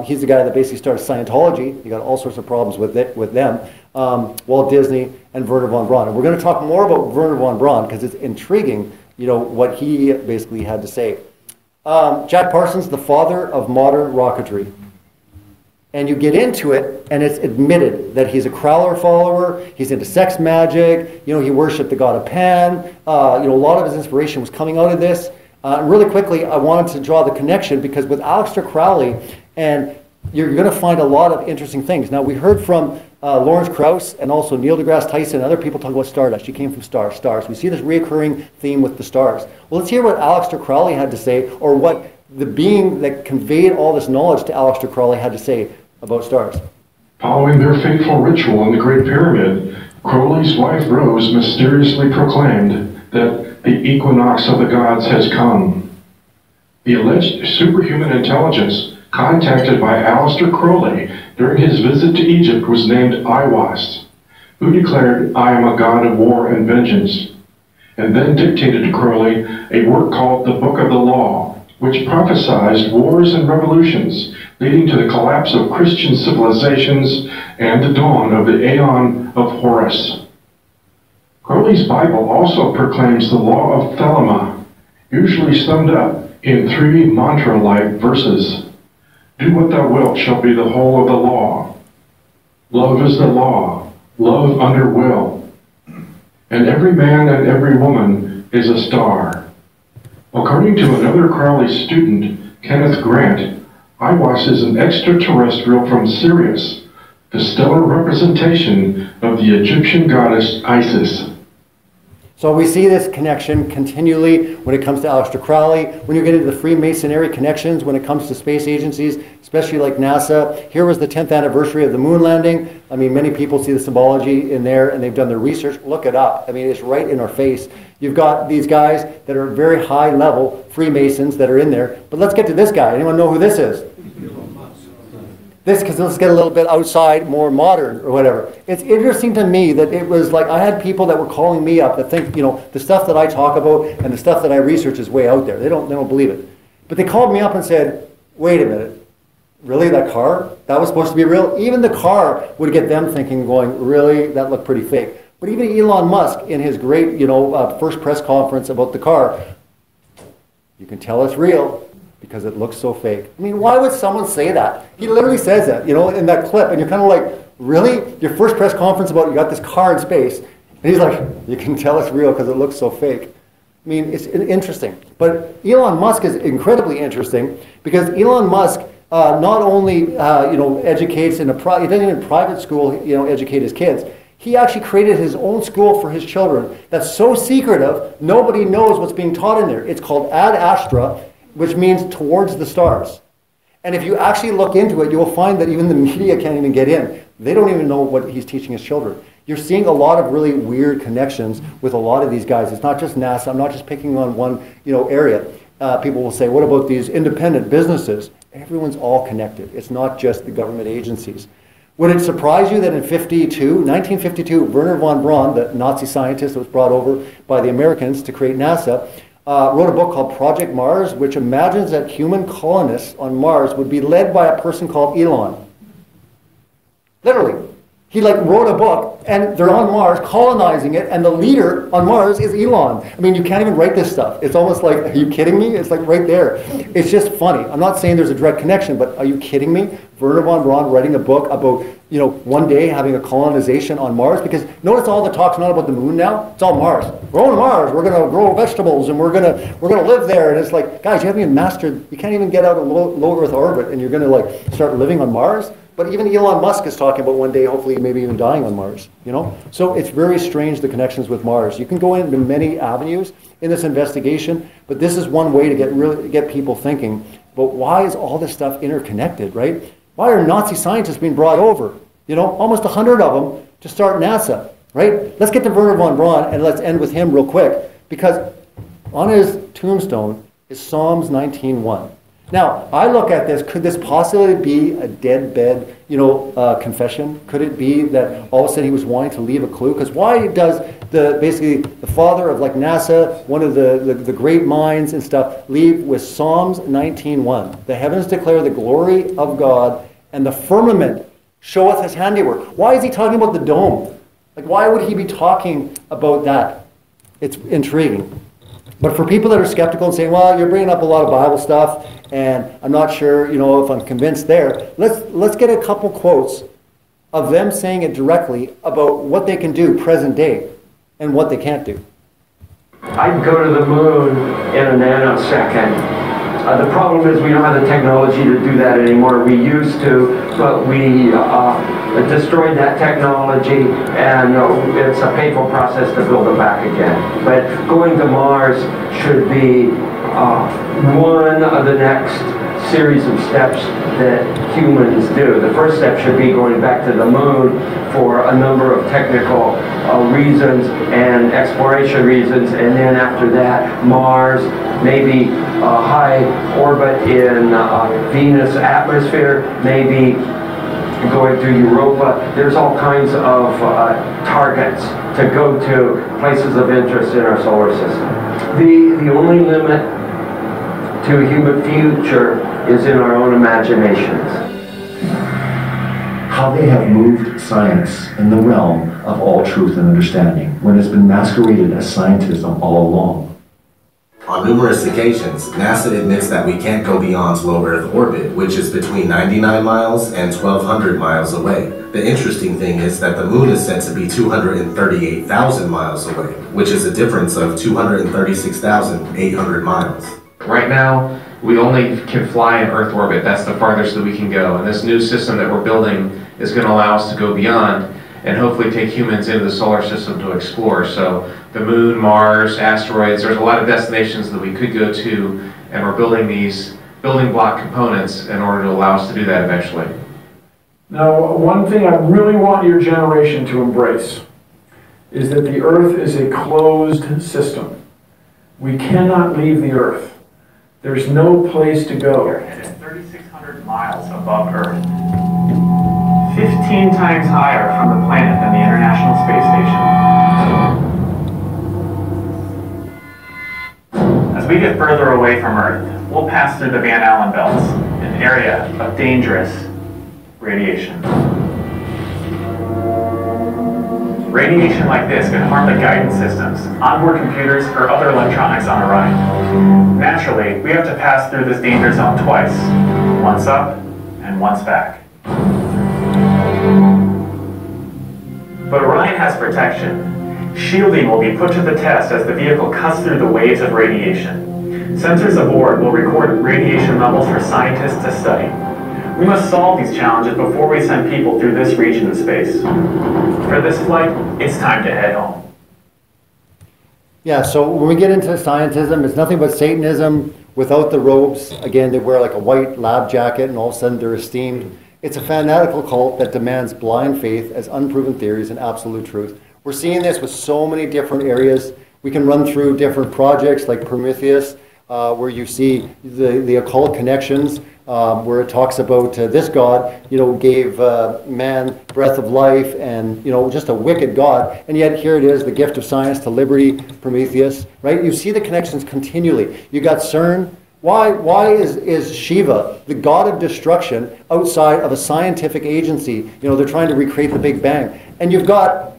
he's the guy that basically started Scientology. You got all sorts of problems with them. Walt Disney and Wernher von Braun. And we're going to talk more about Wernher von Braun because it's intriguing, what he basically had to say. Jack Parsons, the father of modern rocketry. And you get into it, and it's admitted that he's a Crowler follower, he's into sex magic, he worshipped the god of Pan, a lot of his inspiration was coming out of this. Really quickly, I wanted to draw the connection because with Aleister Crowley, and you're going to find a lot of interesting things. Now, we heard from Lawrence Krauss and also Neil deGrasse Tyson and other people talk about stardust. You came from stars. We see this reoccurring theme with the stars. Well, let's hear what Aleister Crowley had to say, or what the being that conveyed all this knowledge to Aleister Crowley had to say about stars. Following their fateful ritual in the Great Pyramid, Crowley's wife Rose mysteriously proclaimed that the equinox of the gods has come. The alleged superhuman intelligence contacted by Aleister Crowley during his visit to Egypt was named Aiwass, who declared, "I am a god of war and vengeance," and then dictated to Crowley a work called the Book of the Law, which prophesied wars and revolutions, leading to the collapse of Christian civilizations and the dawn of the Aeon of Horus. Crowley's Bible also proclaims the law of Thelema, usually summed up in 3 mantra-like verses. Do what thou wilt shall be the whole of the law. Love is the law, love under will. And every man and every woman is a star. According to another Crowley student, Kenneth Grant, Aiwass is an extraterrestrial from Sirius, the stellar representation of the Egyptian goddess Isis. So we see this connection continually when it comes to Aleister Crowley, when you get into the Freemasonry connections, when it comes to space agencies, especially like NASA. Here was the 10th anniversary of the moon landing. I mean, many people see the symbology in there and they've done their research. Look it up. I mean, it's right in our face. You've got these guys that are very high level Freemasons that are in there. But let's get to this guy. Anyone know who this is? because let's get a little bit outside, more modern or whatever. It's interesting to me that it was like I had people that were calling me up that think, you know, the stuff that I talk about and the stuff that I research is way out there. They don't believe it. But they called me up and said, wait a minute, really, that car? That was supposed to be real? Even the car would get them thinking, going, really, that looked pretty fake. But even Elon Musk, in his great, you know, first press conference about the car, you can tell it's real because it looks so fake. I mean, why would someone say that? He literally says that, you know, in that clip, and you're kind of like, really? Your first press conference about you got this car in space, and he's like, you can tell it's real because it looks so fake. I mean, it's interesting. But Elon Musk is incredibly interesting because Elon Musk not only you know, educates in he doesn't even private school, you know, educate his kids. He actually created his own school for his children that's so secretive, nobody knows what's being taught in there. It's called Ad Astra, which means towards the stars. And if you actually look into it, you will find that even the media can't even get in. They don't even know what he's teaching his children. You're seeing a lot of really weird connections with a lot of these guys. It's not just NASA. I'm not just picking on one, you know, area. People will say, what about these independent businesses? Everyone's all connected. It's not just the government agencies. Would it surprise you that in 1952, Wernher von Braun, the Nazi scientist that was brought over by the Americans to create NASA, wrote a book called Project Mars, which imagines that human colonists on Mars would be led by a person called Elon. Literally. He like wrote a book, and they're on Mars, colonizing it, and the leader on Mars is Elon. I mean, you can't even write this stuff. It's almost like, are you kidding me? It's like right there. It's just funny. I'm not saying there's a direct connection, but are you kidding me? Wernher von Braun writing a book about, you know, one day having a colonization on Mars? Because notice all the talk's not about the moon now. It's all Mars. We're on Mars. We're going to grow vegetables, and we're gonna live there. And it's like, guys, you haven't even mastered. You can't even get out of low Earth orbit, and you're going to like start living on Mars. But even Elon Musk is talking about one day, hopefully, maybe even dying on Mars, you know? So it's very strange, the connections with Mars. You can go into many avenues in this investigation, but this is one way to really get people thinking, but why is all this stuff interconnected, right? Why are Nazi scientists being brought over? You know, almost 100 of them to start NASA, right? Let's get to Wernher von Braun, and let's end with him real quick, because on his tombstone is Psalms 19:1. Now, I look at this, could this possibly be a deadbed, you know, confession? Could it be that all of a sudden he was wanting to leave a clue? Because why does basically the father of like NASA, one of the great minds and stuff, leave with Psalms 19:1? The heavens declare the glory of God, and the firmament showeth his handiwork. Why is he talking about the dome? Like, why would he be talking about that? It's intriguing. But for people that are skeptical and saying, well, you're bringing up a lot of Bible stuff, and I'm not sure, you know, if I'm convinced there, let's get a couple quotes of them saying it directly about what they can do present day and what they can't do. I'd go to the moon in a nanosecond. The problem is we don't have the technology to do that anymore. We used to, but we destroyed that technology, and it's a painful process to build it back again. But going to Mars should be one of the next series of steps that humans do. The first step should be going back to the moon for a number of technical reasons and exploration reasons, and then after that, Mars, maybe a high orbit in Venus atmosphere, maybe going through Europa. There's all kinds of targets to go to, places of interest in our solar system. The only limit to a human future is in our own imaginations. How they have moved science in the realm of all truth and understanding when it's been masqueraded as scientism all along. On numerous occasions, NASA admits that we can't go beyond low Earth orbit, which is between 99 miles and 1,200 miles away. The interesting thing is that the moon is said to be 238,000 miles away, which is a difference of 236,800 miles. Right now, we only can fly in Earth orbit. That's the farthest that we can go. And this new system that we're building is going to allow us to go beyond and hopefully take humans into the solar system to explore. So the moon, Mars, asteroids, there's a lot of destinations that we could go to, and we're building these building block components in order to allow us to do that eventually. Now, one thing I really want your generation to embrace is that the Earth is a closed system. We cannot leave the Earth. There's no place to go. It is 3,600 miles above Earth. 15 times higher from the planet than the International Space Station. As we get further away from Earth, we'll pass through the Van Allen belts, an area of dangerous radiation. Radiation like this can harm the guidance systems, onboard computers, or other electronics on Orion. Naturally, we have to pass through this danger zone twice, once up and once back. But Orion has protection. Shielding will be put to the test as the vehicle cuts through the waves of radiation. Sensors aboard will record radiation levels for scientists to study. We must solve these challenges before we send people through this region of space. For this flight, it's time to head home. Yeah, so when we get into scientism, it's nothing but Satanism without the robes. Again, they wear like a white lab jacket and all of a sudden they're esteemed. It's a fanatical cult that demands blind faith as unproven theories and absolute truth. We're seeing this with so many different areas. We can run through different projects like Prometheus, where you see the occult connections, where it talks about this God, gave man breath of life and, just a wicked God. And yet here it is, the gift of science to liberty, Prometheus, right? You see the connections continually. You got CERN. Why is Shiva, the god of destruction, outside of a scientific agency? They're trying to recreate the Big Bang. And you've got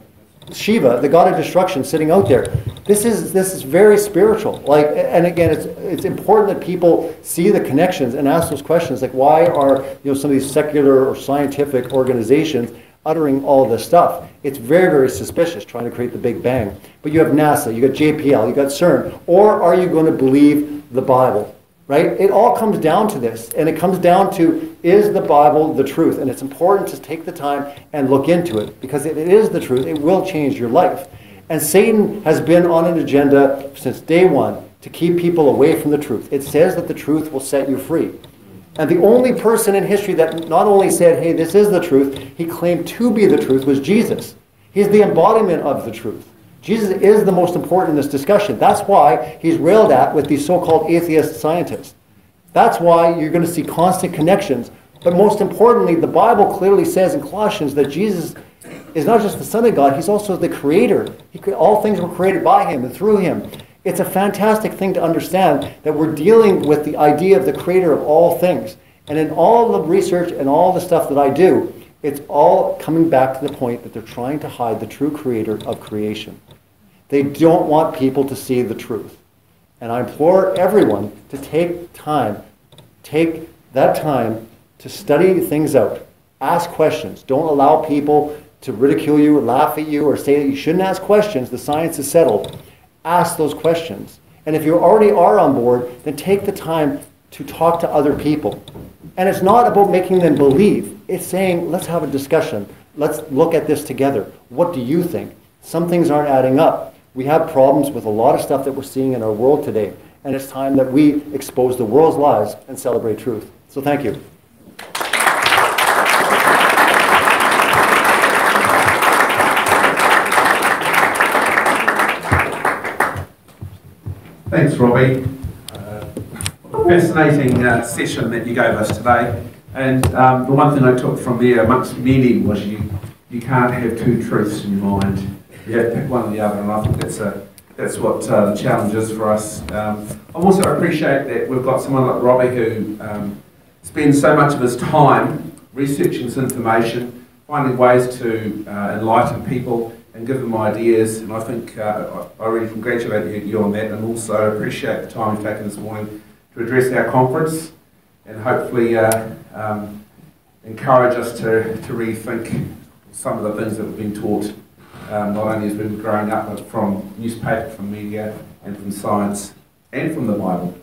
Shiva, the god of destruction, sitting out there. This is very spiritual. And again, it's important that people see the connections and ask those questions, like why are some of these secular or scientific organizations uttering all this stuff? It's very, very suspicious, trying to create the Big Bang. But you have NASA, you got JPL, you got CERN. Or are you going to believe the Bible? Right? It all comes down to this, and it comes down to, is the Bible the truth? And it's important to take the time and look into it, because if it is the truth, it will change your life. And Satan has been on an agenda since day one to keep people away from the truth. It says that the truth will set you free. And the only person in history that not only said, hey, this is the truth, he claimed to be the truth, was Jesus. He's the embodiment of the truth. Jesus is the most important in this discussion. That's why he's railed at with these so-called atheist scientists. That's why you're going to see constant connections. But most importantly, the Bible clearly says in Colossians that Jesus is not just the Son of God, he's also the Creator. All things were created by him and through him. It's a fantastic thing to understand that we're dealing with the idea of the Creator of all things. And in all the research and all the stuff that I do, it's all coming back to the point that they're trying to hide the true Creator of creation. They don't want people to see the truth. And I implore everyone to take that time to study things out. Ask questions. Don't allow people to ridicule you or laugh at you or say that you shouldn't ask questions. The science is settled. Ask those questions. And if you already are on board, then take the time to talk to other people. And it's not about making them believe. It's saying, let's have a discussion. Let's look at this together. What do you think? Some things aren't adding up. We have problems with a lot of stuff that we're seeing in our world today. And it's time that we expose the world's lies and celebrate truth. So thank you. Thanks, Robbie. Fascinating session that you gave us today. And the one thing I took from there, amongst many, was you can't have two truths in your mind. You have to pick one or the other, and I think that's what the challenge is for us. I also appreciate that we've got someone like Robbie who spends so much of his time researching this information, finding ways to enlighten people and give them ideas. And I think I really congratulate you on that, and also appreciate the time you've taken this morning to address our conference and hopefully encourage us to rethink some of the things that we've been taught. Not only as we've been growing up, but from newspaper, from media, and from science, and from the Bible.